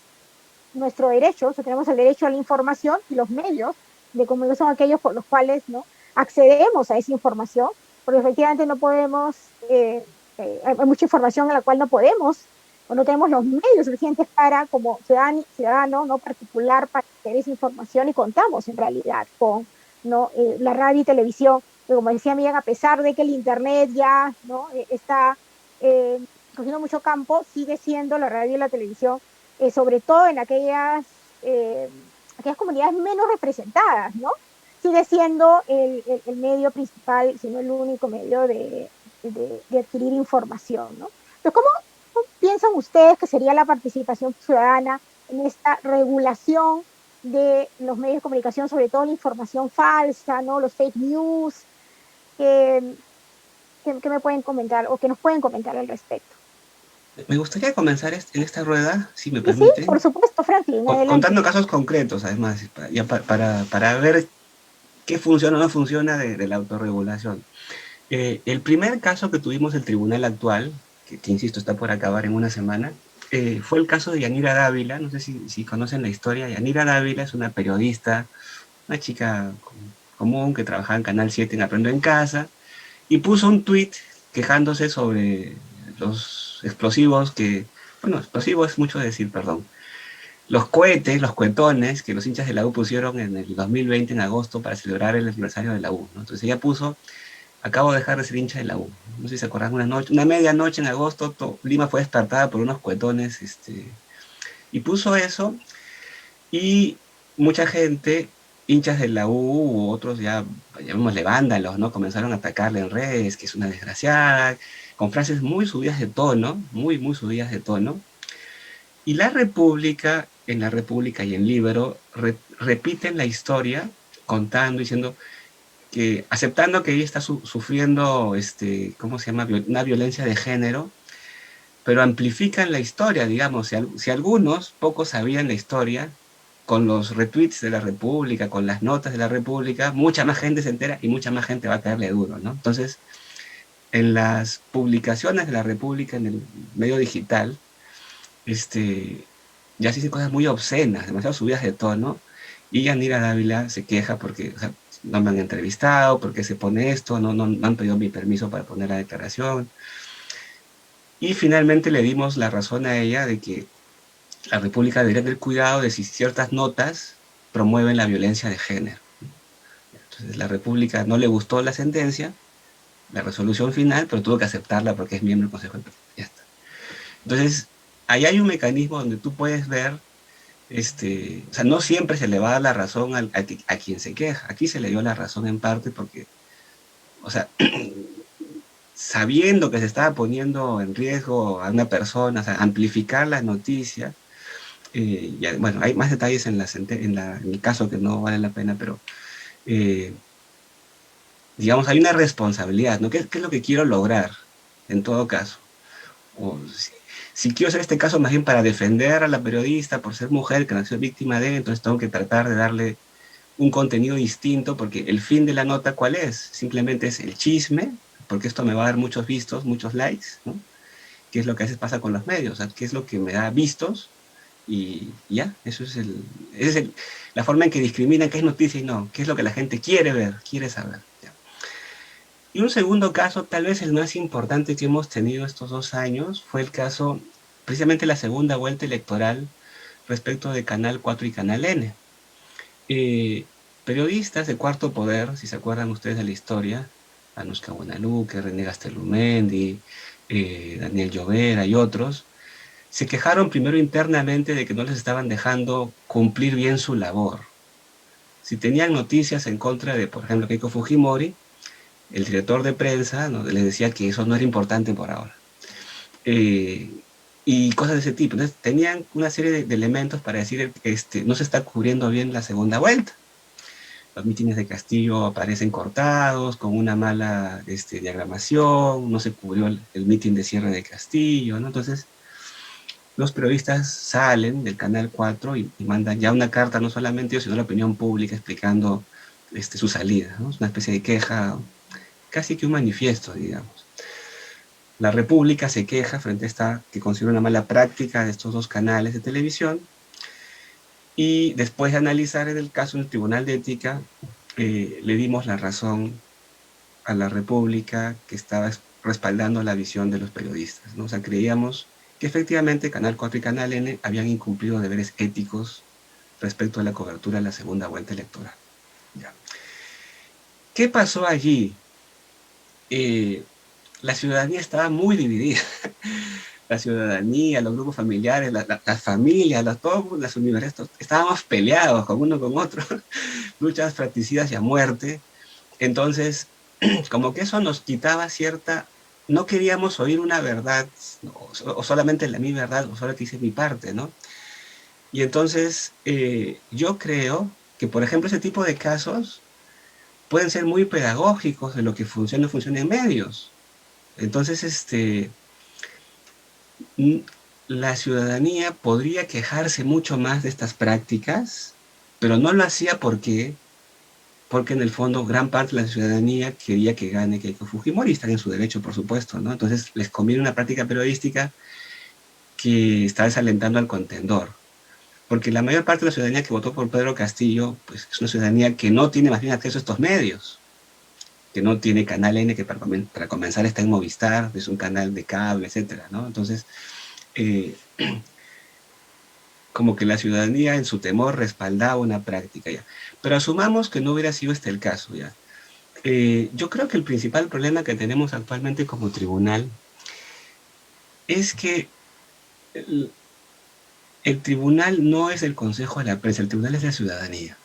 nuestro derecho, o sea, tenemos el derecho a la información y los medios de comunicación son aquellos por los cuales, ¿no? Accedemos a esa información, porque efectivamente no podemos, hay mucha información en la cual no podemos o no tenemos los medios suficientes para, como ciudadano no particular, para tener esa información y contamos en realidad con, ¿no? La radio y televisión, que como decía Miguel, a pesar de que el Internet ya, ¿no? Está eh, cogiendo mucho campo, sigue siendo la radio y la televisión, sobre todo en aquellas comunidades menos representadas, ¿no? Sigue siendo el medio principal, sino el único medio de adquirir información, ¿no? Entonces, ¿cómo piensan ustedes que sería la participación ciudadana en esta regulación de los medios de comunicación, sobre todo la información falsa, ¿no? Los fake news, que, que me pueden comentar o que nos pueden comentar al respecto? Me gustaría comenzar en esta rueda, si me Y sí, por permiten, supuesto, Franklin, adelante. contando casos concretos, además, para ver qué funciona o no funciona de la autorregulación. El primer caso que tuvimos el tribunal actual, que insisto, está por acabar en una semana, fue el caso de Yanira Dávila. No sé si conocen la historia. Yanira Dávila es una periodista, una chica común que trabajaba en Canal 7 en Aprendo en Casa, y puso un tuit quejándose sobre los explosivos bueno, explosivos es mucho decir, perdón, los cohetes, los cuetones que los hinchas de la U pusieron en el 2020 en agosto para celebrar el aniversario de la U, ¿no? Entonces ella puso: acabo de dejar de ser hincha de la U. No sé si se acuerdan, una medianoche en agosto, Lima fue despertada por unos cuetones, y puso eso, y mucha gente, hinchas de la U u otros ya, llamémosle vándalos, ¿no? Comenzaron a atacarle en redes, que es una desgraciada, con frases muy subidas de tono, muy subidas de tono. Y en la República y en Libero, repiten la historia contando, diciendo que aceptando que ella está sufriendo, ¿cómo se llama? Una violencia de género, pero amplifican la historia, digamos. Si algunos, pocos sabían la historia, con los retweets de la República, con las notas de la República, mucha más gente se entera y mucha más gente va a caerle duro, ¿no? Entonces, en las publicaciones de la República en el medio digital, ya se dicen cosas muy obscenas, demasiado subidas de tono, y Yanira Dávila se queja porque, o sea, no me han entrevistado, porque se pone esto, no han pedido mi permiso para poner la declaración. Y finalmente le dimos la razón a ella de que la República debería tener cuidado de si ciertas notas promueven la violencia de género. Entonces la República no le gustó la sentencia, la resolución final, pero tuvo que aceptarla porque es miembro del Consejo de Protección. Ya está. Entonces, ahí hay un mecanismo donde tú puedes ver, o sea, no siempre se le va a dar la razón a quien se queja. Aquí se le dio la razón en parte porque, o sea, sabiendo que se estaba poniendo en riesgo a una persona, o sea, amplificar la noticia, bueno, hay más detalles en el caso que no vale la pena, pero digamos, hay una responsabilidad, ¿no? ¿Qué es lo que quiero lograr en todo caso? O si quiero hacer este caso más bien para defender a la periodista por ser mujer que nació víctima de, entonces tengo que tratar de darle un contenido distinto, porque el fin de la nota, ¿cuál es? Simplemente es el chisme, porque esto me va a dar muchos vistos, muchos likes, ¿no? ¿Qué es lo que a veces pasa con los medios? O sea, ¿qué es lo que me da vistos? Y ya, eso es la forma en que discriminan qué es noticia y no, qué es lo que la gente quiere ver, quiere saber. ¿Ya? Y un segundo caso, tal vez el más importante que hemos tenido estos 2 años, fue el caso, precisamente la segunda vuelta electoral respecto de Canal 4 y Canal N. Periodistas de Cuarto Poder, si se acuerdan ustedes de la historia, Anushka Buenaluque, René Gastelumendi, Daniel Llovera y otros, se quejaron primero internamente de que no les estaban dejando cumplir bien su labor. Si tenían noticias en contra de, por ejemplo, Keiko Fujimori, el director de prensa, ¿no?, les decía que eso no era importante por ahora. Y cosas de ese tipo. Entonces, tenían una serie de elementos para decir, no se está cubriendo bien la segunda vuelta. Los mítines de Castillo aparecen cortados, con una mala diagramación, no se cubrió el mítin de cierre de Castillo, ¿no? Entonces, los periodistas salen del Canal 4 y mandan ya una carta, no solamente ellos, sino a la opinión pública, explicando su salida, ¿no? Es una especie de queja, casi que un manifiesto, digamos. La República se queja frente a esta, que considera una mala práctica de estos dos canales de televisión, y después de analizar el caso en el Tribunal de Ética, le dimos la razón a la República, que estaba respaldando la visión de los periodistas, ¿no? O sea, creíamos que efectivamente Canal 4 y Canal N habían incumplido deberes éticos respecto a la cobertura de la segunda vuelta electoral. Ya. ¿Qué pasó allí? La ciudadanía estaba muy dividida. La ciudadanía, los grupos familiares, las familias, todas las universidades, estábamos peleados con uno con otro, luchas fratricidas y a muerte. Entonces, como que eso nos quitaba cierta, no queríamos oír una verdad, o solamente mi verdad, o solo que hice mi parte, ¿no? Y entonces, yo creo que, por ejemplo, ese tipo de casos pueden ser muy pedagógicos de lo que funciona o funciona en medios. Entonces, la ciudadanía podría quejarse mucho más de estas prácticas, pero no lo hacía porque en el fondo gran parte de la ciudadanía quería que gane Keiko Fujimori, están en su derecho, por supuesto, ¿no? Entonces les conviene una práctica periodística que está desalentando al contendor, porque la mayor parte de la ciudadanía que votó por Pedro Castillo, pues es una ciudadanía que no tiene más bien acceso a estos medios, que no tiene Canal N, que para comenzar está en Movistar, es un canal de cable, etcétera, ¿no? Entonces, eh, como que la ciudadanía en su temor respaldaba una práctica ya. Pero asumamos que no hubiera sido este el caso ya. Yo creo que el principal problema que tenemos actualmente como tribunal es que el tribunal no es el Consejo de la Prensa, el tribunal es la ciudadanía.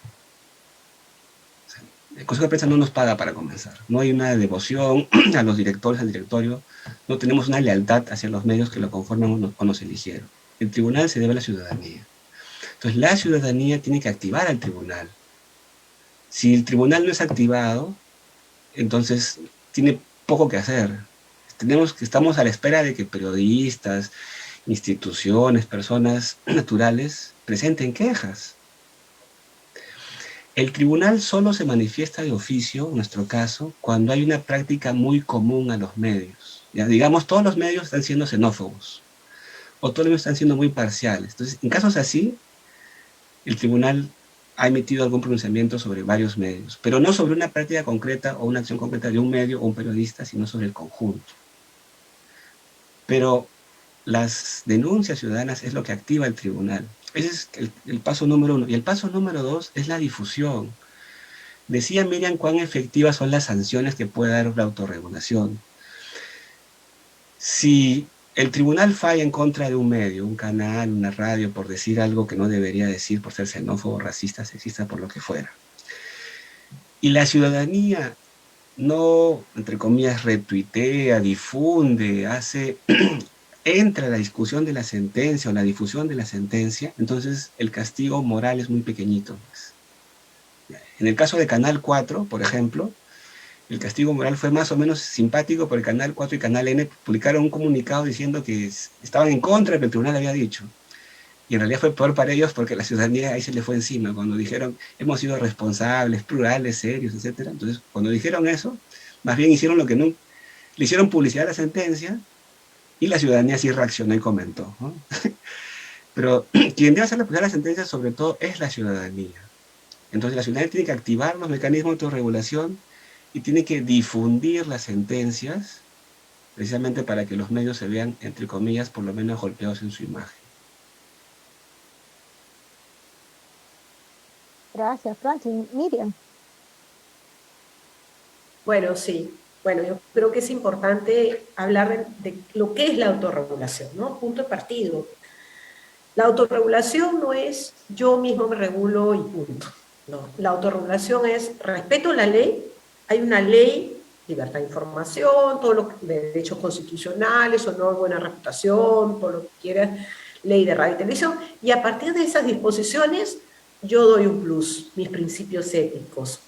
O sea, el Consejo de Prensa no nos paga para comenzar. No hay una devoción a los directores, al directorio. No tenemos una lealtad hacia los medios que lo conforman o nos eligieron. El tribunal se debe a la ciudadanía. Entonces, la ciudadanía tiene que activar al tribunal. Si el tribunal no es activado, entonces tiene poco que hacer. Estamos a la espera de que periodistas, instituciones, personas naturales presenten quejas. El tribunal solo se manifiesta de oficio, en nuestro caso, cuando hay una práctica muy común a los medios. Ya, digamos, todos los medios están siendo xenófobos, o todos los medios están siendo muy parciales. Entonces, en casos así, el tribunal ha emitido algún pronunciamiento sobre varios medios, pero no sobre una práctica concreta o una acción concreta de un medio o un periodista, sino sobre el conjunto. Pero las denuncias ciudadanas es lo que activa el tribunal. Ese es el paso número 1. Y el paso número 2 es la difusión. Decía Miriam cuán efectivas son las sanciones que puede dar la autorregulación. Si el tribunal falla en contra de un medio, un canal, una radio, por decir algo que no debería decir, por ser xenófobo, racista, sexista, por lo que fuera, y la ciudadanía no, entre comillas, retuitea, difunde, entra la discusión de la sentencia o la difusión de la sentencia, entonces el castigo moral es muy pequeñito. En el caso de Canal 4, por ejemplo, el castigo moral fue más o menos simpático, porque Canal 4 y Canal N publicaron un comunicado diciendo que estaban en contra de lo que el tribunal había dicho. Y en realidad fue peor para ellos porque la ciudadanía ahí se le fue encima, cuando dijeron, hemos sido responsables, plurales, serios, etc. Entonces, cuando dijeron eso, más bien hicieron lo que no, le hicieron publicidad a la sentencia, y la ciudadanía sí reaccionó y comentó, ¿no? Pero quien debe hacer la sentencia sobre todo es la ciudadanía. Entonces la ciudadanía tiene que activar los mecanismos de autorregulación y tiene que difundir las sentencias, precisamente para que los medios se vean, entre comillas, por lo menos golpeados en su imagen. Gracias, Francis. Miriam. Bueno, sí. Bueno, yo creo que es importante hablar de lo que es la autorregulación, ¿no? Punto de partido. La autorregulación no es yo mismo me regulo y punto. No, la autorregulación es respeto la ley, hay una ley, libertad de información, todos los derechos constitucionales, honor, buena reputación, todo lo que quieras, ley de radio y televisión, y a partir de esas disposiciones yo doy un plus, mis principios éticos,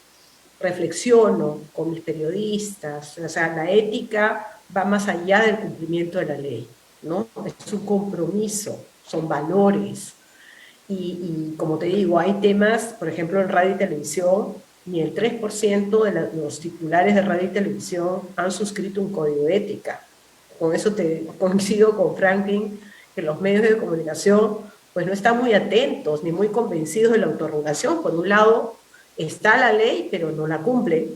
reflexiono con mis periodistas, o sea, la ética va más allá del cumplimiento de la ley, ¿no? Es un compromiso, son valores. Y como te digo, hay temas, por ejemplo, en radio y televisión, ni el 3% de los titulares de radio y televisión han suscrito un código de ética. Con eso te coincido con Franklin, que los medios de comunicación pues no están muy atentos ni muy convencidos de la autorregulación. Por un lado está la ley, pero no la cumplen.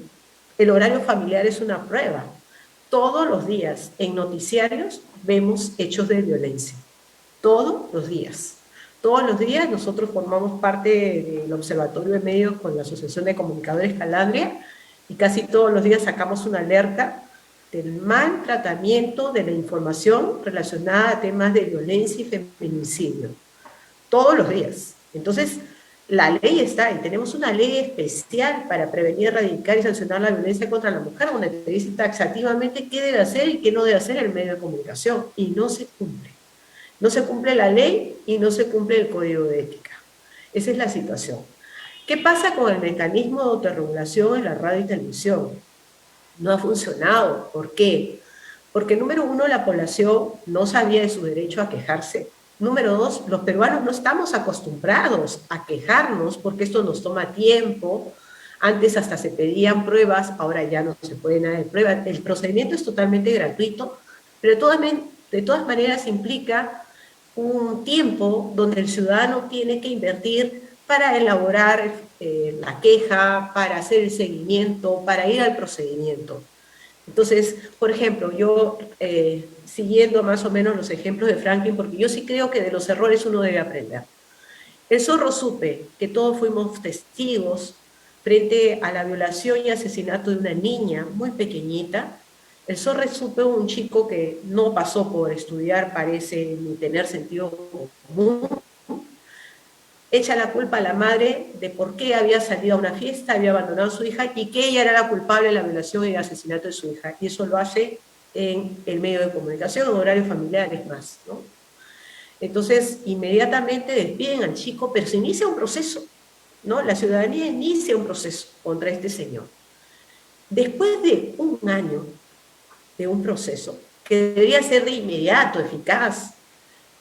El horario familiar es una prueba. Todos los días en noticiarios vemos hechos de violencia. Todos los días. Todos los días nosotros formamos parte del Observatorio de Medios con la Asociación de Comunicadores Calandria y casi todos los días sacamos una alerta del mal tratamiento de la información relacionada a temas de violencia y feminicidio. Todos los días. Entonces, la ley está y tenemos una ley especial para prevenir, erradicar y sancionar la violencia contra la mujer, donde te dice taxativamente qué debe hacer y qué no debe hacer el medio de comunicación, y no se cumple. No se cumple la ley y no se cumple el código de ética. Esa es la situación. ¿Qué pasa con el mecanismo de autorregulación en la radio y televisión? No ha funcionado. ¿Por qué? Porque número uno, la población no sabía de su derecho a quejarse. Número dos, los peruanos no estamos acostumbrados a quejarnos porque esto nos toma tiempo. Antes hasta se pedían pruebas, ahora ya no se pueden dar pruebas. El procedimiento es totalmente gratuito, pero de todas maneras implica un tiempo donde el ciudadano tiene que invertir para elaborar la queja, para hacer el seguimiento, para ir al procedimiento. Entonces, por ejemplo, yo siguiendo más o menos los ejemplos de Franklin, porque yo sí creo que de los errores uno debe aprender. El Zorro Supe, que todos fuimos testigos frente a la violación y asesinato de una niña muy pequeñita. El Zorro Supe, un chico que no pasó por estudiar, parece, ni tener sentido común, echa la culpa a la madre de por qué había salido a una fiesta, había abandonado a su hija y que ella era la culpable de la violación y el asesinato de su hija. Y eso lo hace en el medio de comunicación, en horarios familiares más, ¿no? Entonces, inmediatamente despiden al chico, pero se inicia un proceso, ¿no? La ciudadanía inicia un proceso contra este señor. Después de un año de un proceso, que debería ser de inmediato, eficaz,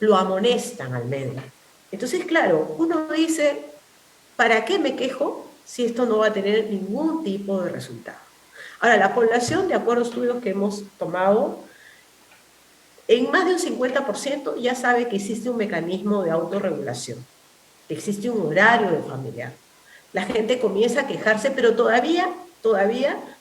lo amonestan al medio. Entonces, claro, uno dice, ¿para qué me quejo si esto no va a tener ningún tipo de resultado? Ahora, la población, de acuerdo a estudios que hemos tomado, en más de un 50% ya sabe que existe un mecanismo de autorregulación, que existe un horario de familiar. La gente comienza a quejarse, pero todavía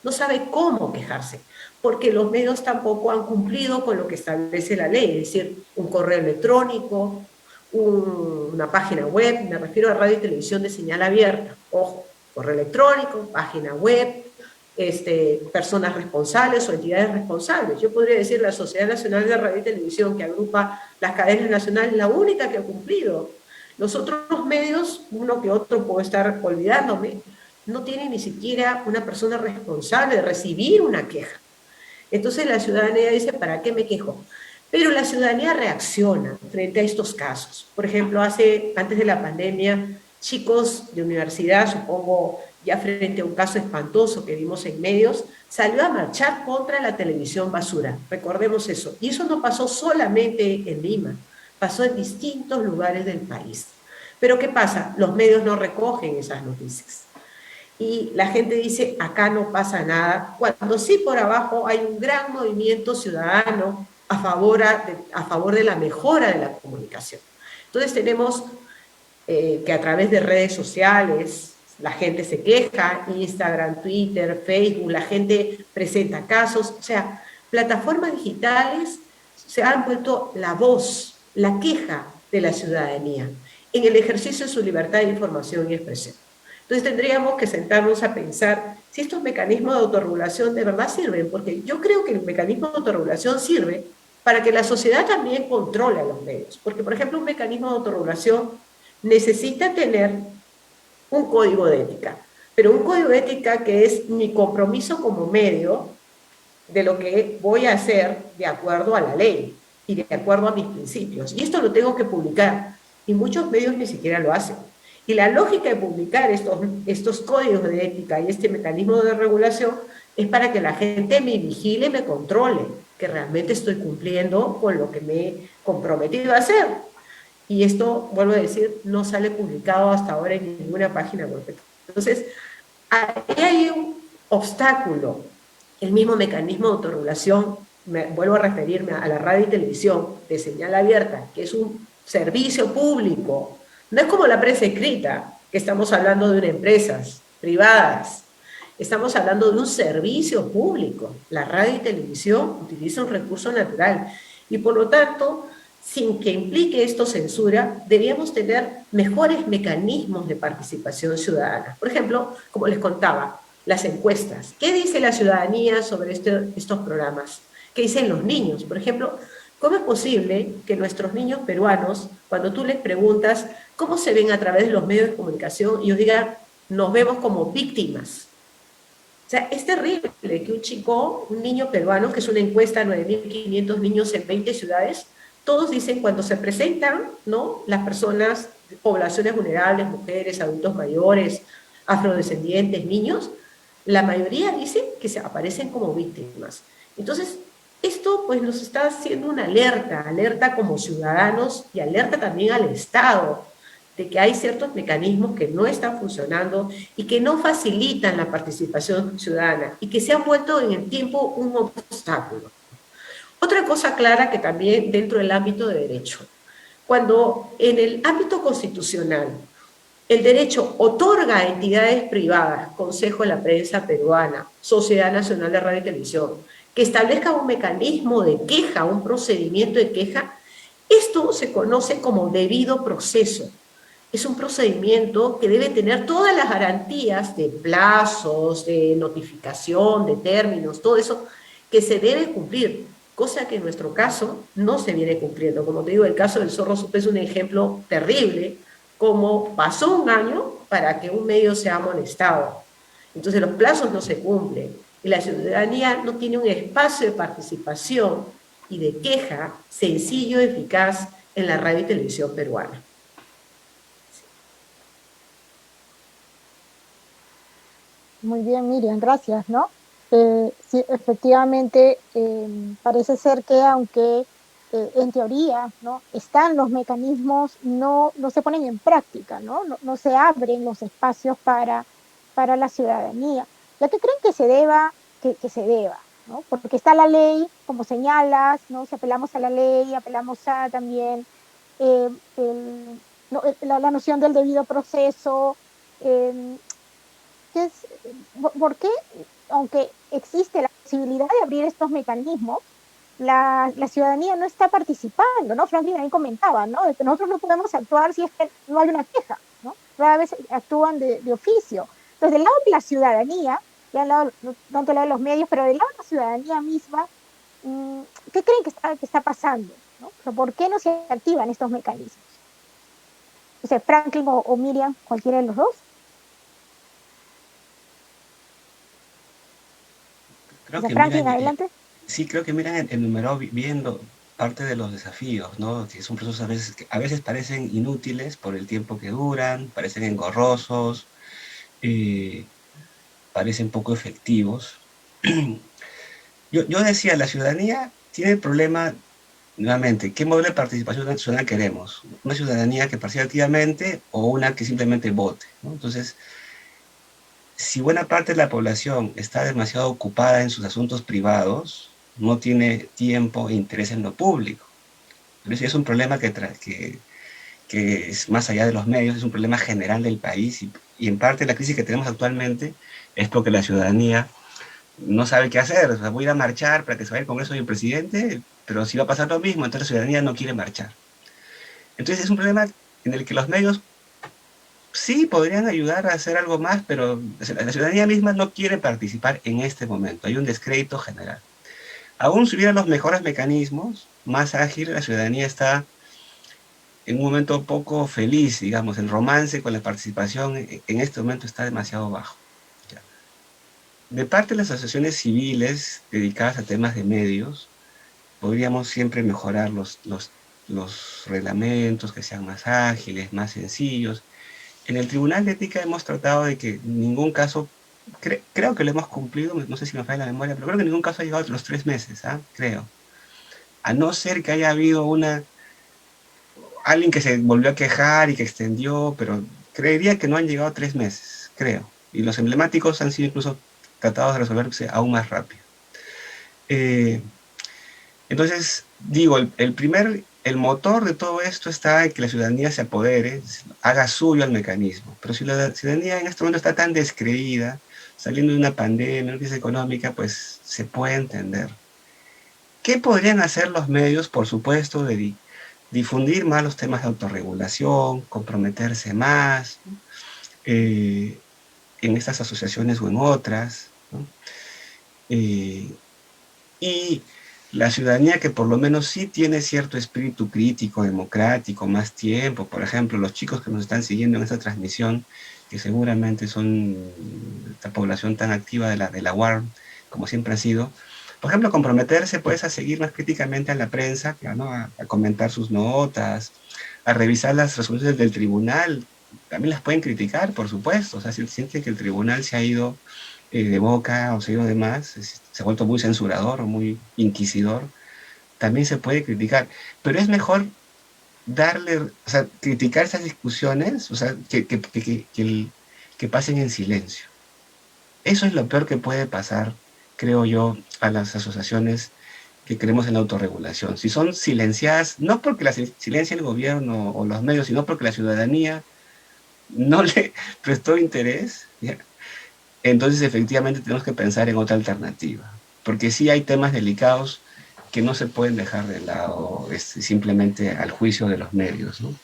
no sabe cómo quejarse, porque los medios tampoco han cumplido con lo que establece la ley, es decir, un correo electrónico, una página web, me refiero a radio y televisión de señal abierta, ojo, correo electrónico, página web, personas responsables o entidades responsables. Yo podría decir la Sociedad Nacional de Radio y Televisión, que agrupa las cadenas nacionales, la única que ha cumplido. Los otros medios, uno que otro puedo estar olvidándome, no tienen ni siquiera una persona responsable de recibir una queja. Entonces la ciudadanía dice, ¿para qué me quejo? Pero la ciudadanía reacciona frente a estos casos. Por ejemplo, antes de la pandemia, chicos de universidad, supongo ya frente a un caso espantoso que vimos en medios, salió a marchar contra la televisión basura. Recordemos eso. Y eso no pasó solamente en Lima, pasó en distintos lugares del país. Pero ¿qué pasa? Los medios no recogen esas noticias. Y la gente dice, acá no pasa nada, cuando sí por abajo hay un gran movimiento ciudadano a favor de la mejora de la comunicación. Entonces tenemos que a través de redes sociales la gente se queja, Instagram, Twitter, Facebook, la gente presenta casos, o sea, plataformas digitales se han vuelto la voz, la queja de la ciudadanía en el ejercicio de su libertad de información y expresión. Entonces tendríamos que sentarnos a pensar si estos mecanismos de autorregulación de verdad sirven, porque yo creo que el mecanismo de autorregulación sirve para que la sociedad también controle a los medios. Porque, por ejemplo, un mecanismo de autorregulación necesita tener un código de ética, pero un código de ética que es mi compromiso como medio de lo que voy a hacer de acuerdo a la ley y de acuerdo a mis principios. Y esto lo tengo que publicar, y muchos medios ni siquiera lo hacen. Y la lógica de publicar estos códigos de ética y este mecanismo de regulación es para que la gente me vigile, me controle, que realmente estoy cumpliendo con lo que me he comprometido a hacer. Y esto, vuelvo a decir, no sale publicado hasta ahora en ninguna página web. Entonces, ahí hay un obstáculo. El mismo mecanismo de autorregulación, vuelvo a referirme a la radio y televisión de señal abierta, que es un servicio público. No es como la prensa escrita, que estamos hablando de empresas privadas. Estamos hablando de un servicio público. La radio y televisión utiliza un recurso natural y por lo tanto, sin que implique esto censura, deberíamos tener mejores mecanismos de participación ciudadana. Por ejemplo, como les contaba, las encuestas. ¿Qué dice la ciudadanía sobre estos programas? ¿Qué dicen los niños? Por ejemplo, ¿cómo es posible que nuestros niños peruanos, cuando tú les preguntas cómo se ven a través de los medios de comunicación, ellos digan, nos vemos como víctimas? O sea, es terrible que un chico, un niño peruano, que es una encuesta de 9.500 niños en 20 ciudades, todos dicen cuando se presentan, ¿no?, las personas, poblaciones vulnerables, mujeres, adultos mayores, afrodescendientes, niños, la mayoría dicen que se aparecen como víctimas. Entonces, esto pues nos está haciendo una alerta como ciudadanos y alerta también al Estado de que hay ciertos mecanismos que no están funcionando y que no facilitan la participación ciudadana y que se han vuelto en el tiempo un obstáculo. Otra cosa clara que también dentro del ámbito de derecho, cuando en el ámbito constitucional el derecho otorga a entidades privadas, Consejo de la Prensa Peruana, Sociedad Nacional de Radio y Televisión, que establezca un mecanismo de queja, un procedimiento de queja, esto se conoce como debido proceso. Es un procedimiento que debe tener todas las garantías de plazos, de notificación, de términos, todo eso que se debe cumplir, cosa que en nuestro caso no se viene cumpliendo. Como te digo, el caso del Zorro Supe es un ejemplo terrible, como pasó un año para que un medio sea amonestado. Entonces los plazos no se cumplen y la ciudadanía no tiene un espacio de participación y de queja sencillo y eficaz en la radio y televisión peruana. Muy bien, Miriam, gracias, ¿no? Sí, efectivamente, parece ser que aunque en teoría, ¿no?, están los mecanismos, no se ponen en práctica, ¿no? No se abren los espacios para la ciudadanía. ¿Ya que creen que se deba, que se deba? ¿No? Porque está la ley, como señalas, ¿no? Si apelamos a la ley, apelamos a también eh, no, la noción del debido proceso, eh, que es, ¿por qué, aunque existe la posibilidad de abrir estos mecanismos, la ciudadanía no está participando, ¿no? Franklin ahí comentaba, ¿no?, de que nosotros no podemos actuar si es que no hay una queja, ¿no? Rara vez actúan de oficio. Entonces, del lado de la ciudadanía, ya lado, no tanto del lado de los medios, pero del lado de la ciudadanía misma, ¿qué creen que está pasando? ¿No? ¿Por qué no se activan estos mecanismos? O sea, Franklin o Miriam, cualquiera de los dos. Creo O sea, que Franklin, miran, adelante. sí, creo que miran enumeró viendo parte de los desafíos, ¿no? Que son procesos que a veces parecen inútiles por el tiempo que duran, parecen engorrosos, eh, parecen poco efectivos. Yo decía, la ciudadanía tiene el problema, nuevamente, ¿qué modelo de participación ciudadana queremos? ¿Una ciudadanía que participe activamente o una que simplemente vote, ¿no? Entonces, si buena parte de la población está demasiado ocupada en sus asuntos privados, no tiene tiempo e interés en lo público. Pero ese es un problema que es más allá de los medios, es un problema general del país y en parte la crisis que tenemos actualmente es porque la ciudadanía no sabe qué hacer. O sea, voy a ir a marchar para que se vaya el Congreso y el presidente, pero si va a pasar lo mismo, entonces la ciudadanía no quiere marchar. Entonces es un problema en el que los medios sí podrían ayudar a hacer algo más, pero la ciudadanía misma no quiere participar en este momento. Hay un descrédito general. Aún si hubiera los mejores mecanismos, más ágil, la ciudadanía está en un momento poco feliz, digamos, el romance con la participación en este momento está demasiado bajo. Ya. De parte de las asociaciones civiles dedicadas a temas de medios, podríamos siempre mejorar los reglamentos, que sean más ágiles, más sencillos. En el Tribunal de Ética hemos tratado de que en ningún caso, creo que lo hemos cumplido, no sé si me falla la memoria, pero creo que en ningún caso ha llegado a los 3 meses, ¿ah? Creo. A no ser que haya habido alguien que se volvió a quejar y que extendió, pero creería que no han llegado a 3 meses, creo. Y los emblemáticos han sido incluso tratados de resolverse aún más rápido. Eh, entonces, digo, el motor de todo esto está en que la ciudadanía se apodere, haga suyo el mecanismo. Pero si la ciudadanía en este momento está tan descreída, saliendo de una pandemia, una crisis económica, pues se puede entender. ¿Qué podrían hacer los medios? Por supuesto, de difundir más los temas de autorregulación, comprometerse más en estas asociaciones o en otras, ¿no? Y la ciudadanía que por lo menos sí tiene cierto espíritu crítico, democrático, más tiempo, por ejemplo, los chicos que nos están siguiendo en esta transmisión, que seguramente son esta población tan activa de la UARM, como siempre ha sido, por ejemplo, comprometerse pues a seguir más críticamente a la prensa, ¿no? A comentar sus notas, a revisar las resoluciones del tribunal, también las pueden criticar, por supuesto, o sea, si sienten que el tribunal se ha ido de boca o se ha ido de más, se ha vuelto muy censurador o muy inquisidor, también se puede criticar, pero es mejor o sea, criticar esas discusiones, o sea, que pasen en silencio. Eso es lo peor que puede pasar, creo yo, a las asociaciones que creemos en la autorregulación. Si son silenciadas, no porque las silencia el gobierno o los medios, sino porque la ciudadanía no le prestó interés, ¿ya? Entonces efectivamente tenemos que pensar en otra alternativa, porque sí hay temas delicados que no se pueden dejar de lado simplemente al juicio de los medios, ¿no?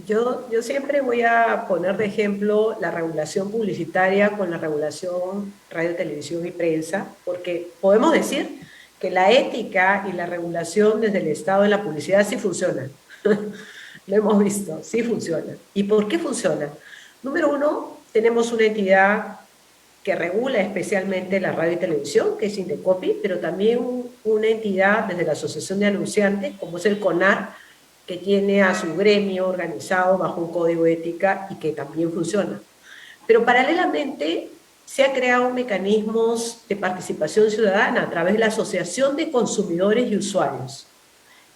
Yo siempre voy a poner de ejemplo la regulación publicitaria con la regulación radio, televisión y prensa, porque podemos decir que la ética y la regulación desde el Estado de la publicidad sí funcionan. Lo hemos visto, sí funciona. ¿Y por qué funciona? Número uno, tenemos una entidad que regula especialmente la radio y televisión, que es Indecopi, pero también una entidad desde la Asociación de Anunciantes, como es el CONAR, que tiene a su gremio organizado bajo un código de ética y que también funciona. Pero paralelamente se han creado mecanismos de participación ciudadana a través de la Asociación de Consumidores y Usuarios.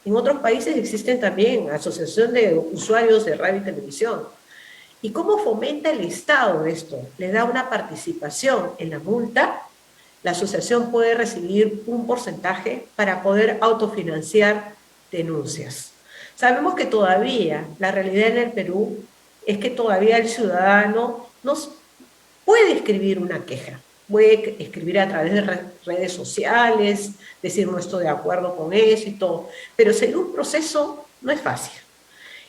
En otros países existen también asociación de usuarios de radio y televisión. ¿Y cómo fomenta el Estado esto? Le da una participación en la multa. La asociación puede recibir un porcentaje para poder autofinanciar denuncias. Sabemos que todavía la realidad en el Perú es que todavía el ciudadano no puede escribir una queja, puede escribir a través de redes sociales, decir no estoy de acuerdo con eso y todo, pero seguir un proceso no es fácil.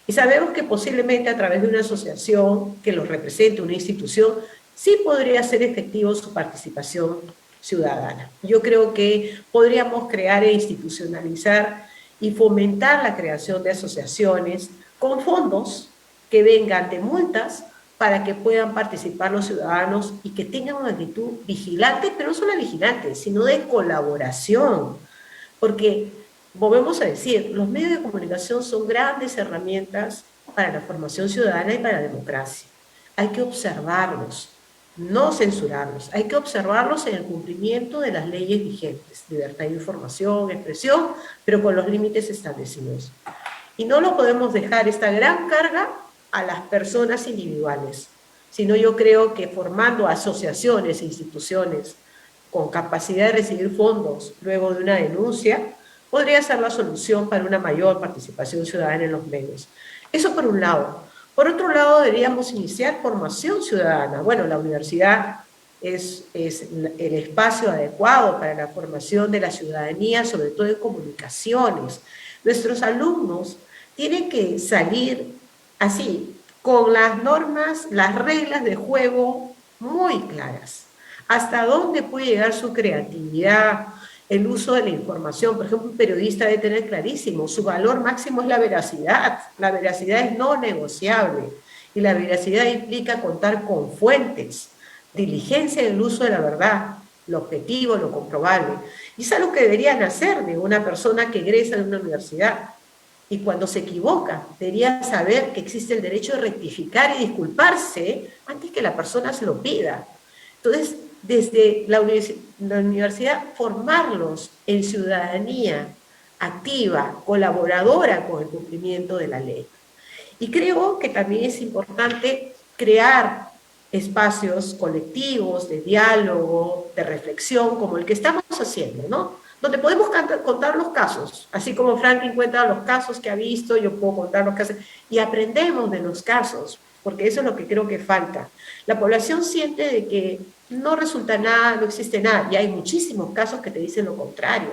Y sabemos que posiblemente a través de una asociación que los represente, una institución, sí podría ser efectivo su participación ciudadana. Yo creo que podríamos crear e institucionalizar y fomentar la creación de asociaciones con fondos que vengan de multas para que puedan participar los ciudadanos y que tengan una actitud vigilante, pero no solo vigilante, sino de colaboración. Porque, volvemos a decir, los medios de comunicación son grandes herramientas para la formación ciudadana y para la democracia. Hay que observarlos, no censurarlos, hay que observarlos en el cumplimiento de las leyes vigentes, libertad de información, expresión, pero con los límites establecidos. Y no lo podemos dejar esta gran carga a las personas individuales, sino yo creo que formando asociaciones e instituciones con capacidad de recibir fondos luego de una denuncia, podría ser la solución para una mayor participación ciudadana en los medios. Eso por un lado. Por otro lado, deberíamos iniciar formación ciudadana. Bueno, la universidad es el espacio adecuado para la formación de la ciudadanía, sobre todo en comunicaciones. Nuestros alumnos tienen que salir así, con las normas, las reglas de juego muy claras. ¿Hasta dónde puede llegar su creatividad, el uso de la información? Por ejemplo, un periodista debe tener clarísimo, su valor máximo es la veracidad. La veracidad es no negociable y la veracidad implica contar con fuentes, diligencia en el uso de la verdad, lo objetivo, lo comprobable. Y es algo que deberían hacer de una persona que egresa de una universidad. Y cuando se equivoca, debería saber que existe el derecho de rectificar y disculparse antes que la persona se lo pida. Entonces, desde la universidad, formarlos en ciudadanía activa, colaboradora con el cumplimiento de la ley. Y creo que también es importante crear espacios colectivos de diálogo, de reflexión, como el que estamos haciendo, ¿no? Donde podemos contar los casos, así como Franklin cuenta los casos que ha visto, yo puedo contar los casos, y aprendemos de los casos, porque eso es lo que creo que falta. La población siente de que no resulta nada, no existe nada, y hay muchísimos casos que te dicen lo contrario,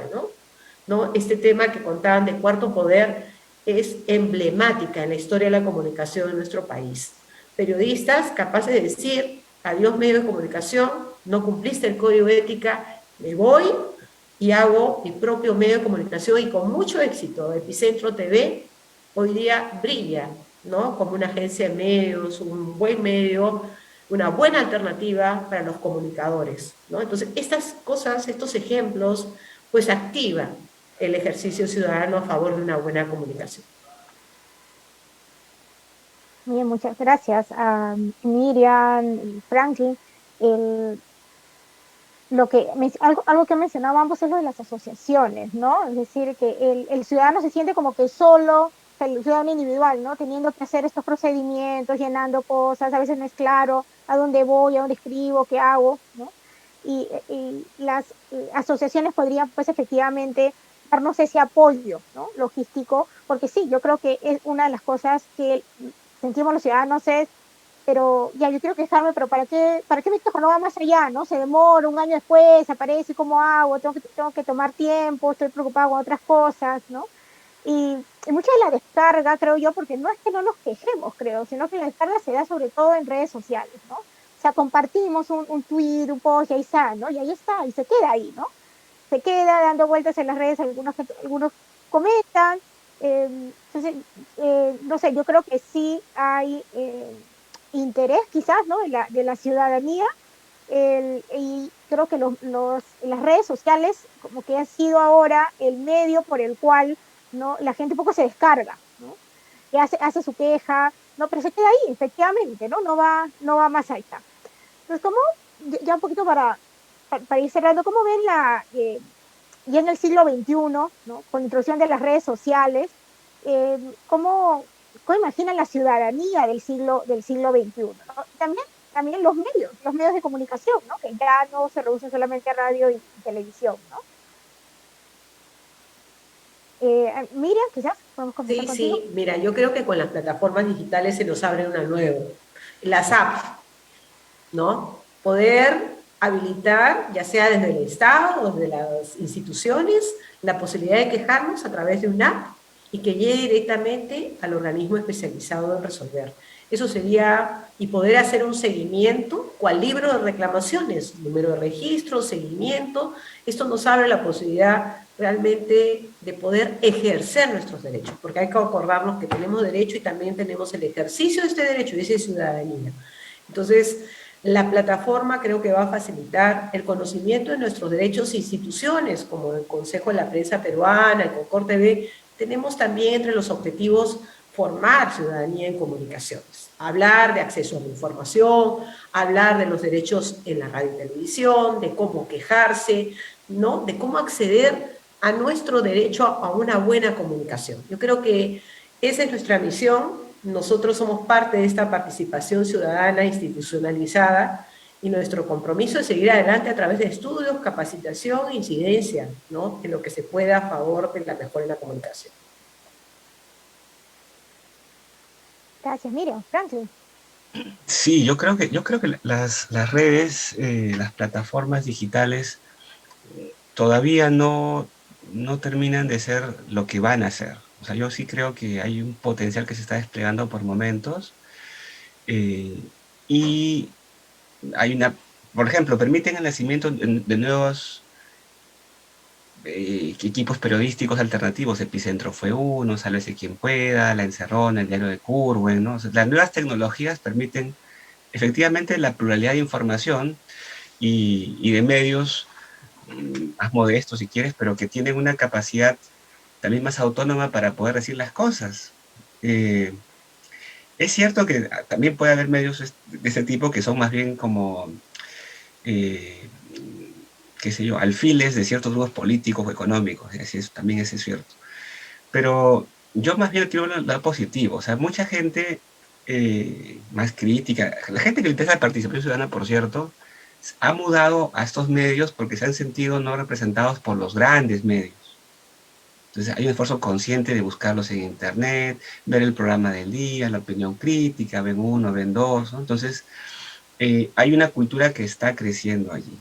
¿no? Este tema que contaban de cuarto poder es emblemática en la historia de la comunicación en nuestro país. Periodistas capaces de decir, adiós medios de comunicación, no cumpliste el código de ética, me voy y hago mi propio medio de comunicación y con mucho éxito. Epicentro TV hoy día brilla, ¿no? Como una agencia de medios, un buen medio, una buena alternativa para los comunicadores, ¿no? Entonces, estas cosas, estos ejemplos, pues activan el ejercicio ciudadano a favor de una buena comunicación. Bien, muchas gracias a Miriam y Franklin. El, algo que mencionaba ambos es lo de las asociaciones, ¿no? Es decir, que el ciudadano se siente como que solo, o sea, el ciudadano individual, ¿no? Teniendo que hacer estos procedimientos, llenando cosas, a veces no es claro a dónde voy, a dónde escribo, qué hago, ¿no? Y las asociaciones podrían, pues, efectivamente darnos ese apoyo, ¿no? Logístico, porque sí, yo creo que es una de las cosas que sentimos los ciudadanos es, pero ya yo quiero quejarme, pero para qué me quejo? No va más allá, ¿no? Se demora, un año después, aparece, ¿cómo hago? Tengo que tomar tiempo, estoy preocupado con otras cosas, ¿no? Y mucha de la descarga, creo yo, porque no es que no nos quejemos, creo, sino que la descarga se da sobre todo en redes sociales, ¿no? O sea, compartimos un tweet, un post, y ahí está, ¿no? Y ahí está, y se queda ahí, ¿no? Se queda dando vueltas en las redes, algunos comentan. Entonces, no sé, yo creo que sí hay interés quizás, ¿no? De la ciudadanía, y creo que las redes sociales como que han sido ahora el medio por el cual, ¿no? La gente un poco se descarga, ¿no? Y hace su queja, ¿no? Pero se queda ahí, efectivamente, ¿no? No va más allá. Entonces, ¿cómo, ya un poquito para ir cerrando, cómo ven ya en el siglo XXI, ¿no? Con la introducción de las redes sociales, eh, ¿cómo, ¿cómo imaginan la ciudadanía del siglo XXI? ¿No? También los medios de comunicación, ¿no? Que ya no se reducen solamente a radio y televisión, ¿no? Miriam, quizás podemos comenzar Sí, contigo. sí, mira, yo creo que con las plataformas digitales se nos abre una nueva, las apps, ¿no? Poder habilitar, ya sea desde el Estado o desde las instituciones, la posibilidad de quejarnos a través de una app y que llegue directamente al organismo especializado en resolver. Eso sería, y poder hacer un seguimiento, cual libro de reclamaciones, número de registro, seguimiento. Esto nos abre la posibilidad realmente de poder ejercer nuestros derechos, porque hay que acordarnos que tenemos derecho y también tenemos el ejercicio de este derecho y de esa ciudadanía. Entonces, la plataforma creo que va a facilitar el conocimiento de nuestros derechos e instituciones, como el Consejo de la Prensa Peruana, el Concord TV. Tenemos también entre los objetivos formar ciudadanía en comunicaciones, hablar de acceso a la información, hablar de los derechos en la radio y televisión, de cómo quejarse, ¿no? De cómo acceder a nuestro derecho a una buena comunicación. Yo creo que esa es nuestra misión. Nosotros somos parte de esta participación ciudadana institucionalizada y nuestro compromiso es seguir adelante a través de estudios, capacitación e incidencia, ¿no? En lo que se pueda a favor de la mejora en la comunicación. Gracias, Miriam. Franklin. Sí, yo creo que las redes, las plataformas digitales todavía no terminan de ser lo que van a ser. O sea, yo sí creo que hay un potencial que se está desplegando por momentos, Y hay por ejemplo, permiten el nacimiento de nuevos equipos periodísticos alternativos. Epicentro fue uno, Sálvese quien pueda, La Encerrona, el diario de Curwen, ¿no? O sea, las nuevas tecnologías permiten efectivamente la pluralidad de información y de medios más modestos, si quieres, pero que tienen una capacidad también más autónoma para poder decir las cosas. Es cierto que también puede haber medios de ese tipo que son más bien como, eh, qué sé yo, alfiles de ciertos grupos políticos o económicos, también eso es cierto. Pero yo más bien quiero lo positivo, o sea, mucha gente más crítica, la gente que le interesa la participación ciudadana, por cierto, ha mudado a estos medios porque se han sentido no representados por los grandes medios. Entonces hay un esfuerzo consciente de buscarlos en internet, ver el programa del día, la opinión crítica, ven uno, ven dos, ¿no? Entonces hay una cultura que está creciendo allí.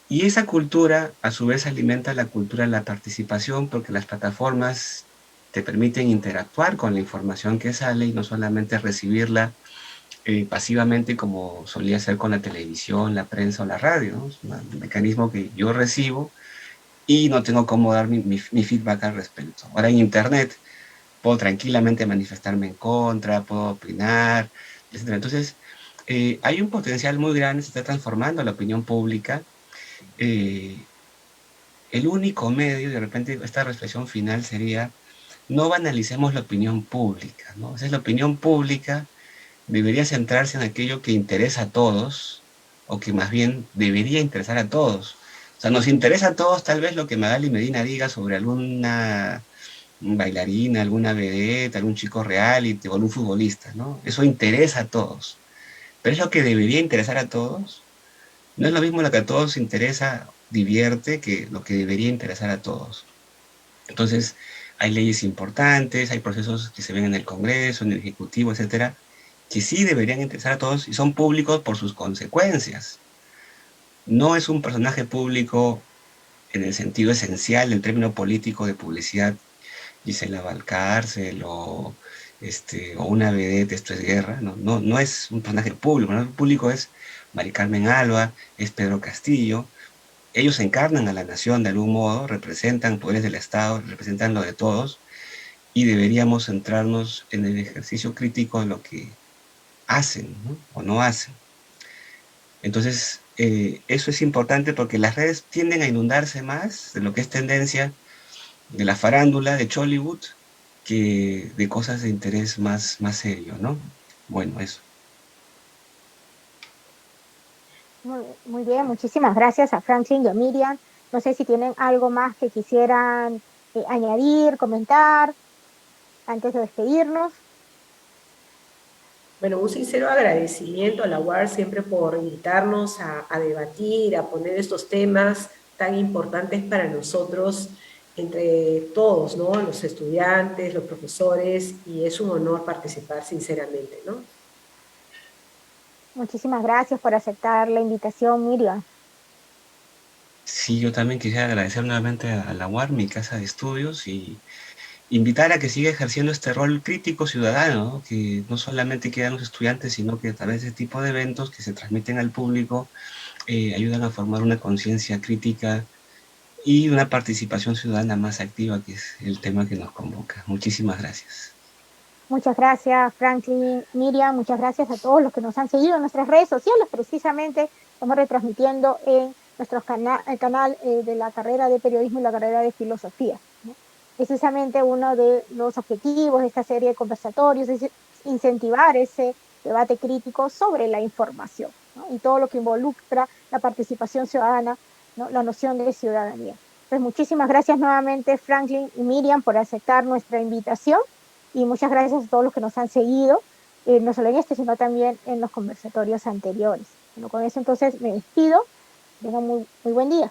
Y esa cultura, a su vez, alimenta la cultura de la participación porque las plataformas te permiten interactuar con la información que sale y no solamente recibirla pasivamente como solía ser con la televisión, la prensa o la radio, ¿no? Es un mecanismo que yo recibo y no tengo cómo dar mi feedback al respecto. Ahora en Internet puedo tranquilamente manifestarme en contra, puedo opinar, etc. Entonces, hay un potencial muy grande, se está transformando la opinión pública. Eh, el único medio, de repente esta reflexión final sería, no banalicemos la opinión pública, ¿no? O sea, la opinión pública debería centrarse en aquello que interesa a todos, o que más bien debería interesar a todos. O sea, nos interesa a todos tal vez lo que Magali Medina diga sobre alguna bailarina, alguna vedette, algún chico reality o algún futbolista, ¿no? Eso interesa a todos. Pero es lo que debería interesar a todos. No es lo mismo lo que a todos interesa, divierte, que lo que debería interesar a todos. Entonces, hay leyes importantes, hay procesos que se ven en el Congreso, en el Ejecutivo, etcétera, que sí deberían interesar a todos y son públicos por sus consecuencias. No es un personaje público en el sentido esencial del término político de publicidad, Gisela Valcárcel o una vedette, Esto es Guerra, no es un personaje público, ¿no? El público es Mari Carmen Alba, es Pedro Castillo. Ellos encarnan a la nación de algún modo, representan poderes del Estado, representan lo de todos, y deberíamos centrarnos en el ejercicio crítico de lo que hacen, ¿no? O no hacen. Entonces, eso es importante porque las redes tienden a inundarse más de lo que es tendencia de la farándula, de Chollywood, que de cosas de interés más serio, ¿no? Bueno, eso. Muy bien, muchísimas gracias a Franklin y a Miriam. No sé si tienen algo más que quisieran añadir, comentar antes de despedirnos. Bueno, un sincero agradecimiento a la UAR siempre por invitarnos a debatir, a poner estos temas tan importantes para nosotros, entre todos, ¿no? Los estudiantes, los profesores, y es un honor participar sinceramente, ¿no? Muchísimas gracias por aceptar la invitación, Miriam. Sí, yo también quisiera agradecer nuevamente a la UAR, mi casa de estudios, y invitar a que siga ejerciendo este rol crítico ciudadano, ¿no? Que no solamente quedan los estudiantes, sino que a través de este tipo de eventos que se transmiten al público, ayudan a formar una conciencia crítica y una participación ciudadana más activa, que es el tema que nos convoca. Muchísimas gracias. Muchas gracias, Franklin, Miriam. Muchas gracias a todos los que nos han seguido en nuestras redes sociales. Precisamente estamos retransmitiendo en nuestro el canal de la carrera de periodismo y la carrera de filosofía, ¿no? Precisamente uno de los objetivos de esta serie de conversatorios es incentivar ese debate crítico sobre la información, ¿no? Y todo lo que involucra la participación ciudadana, ¿no? La noción de ciudadanía. Pues muchísimas gracias nuevamente, Franklin y Miriam, por aceptar nuestra invitación y muchas gracias a todos los que nos han seguido, no solo en este, sino también en los conversatorios anteriores. Bueno, con eso entonces me despido. Tengan muy buen día.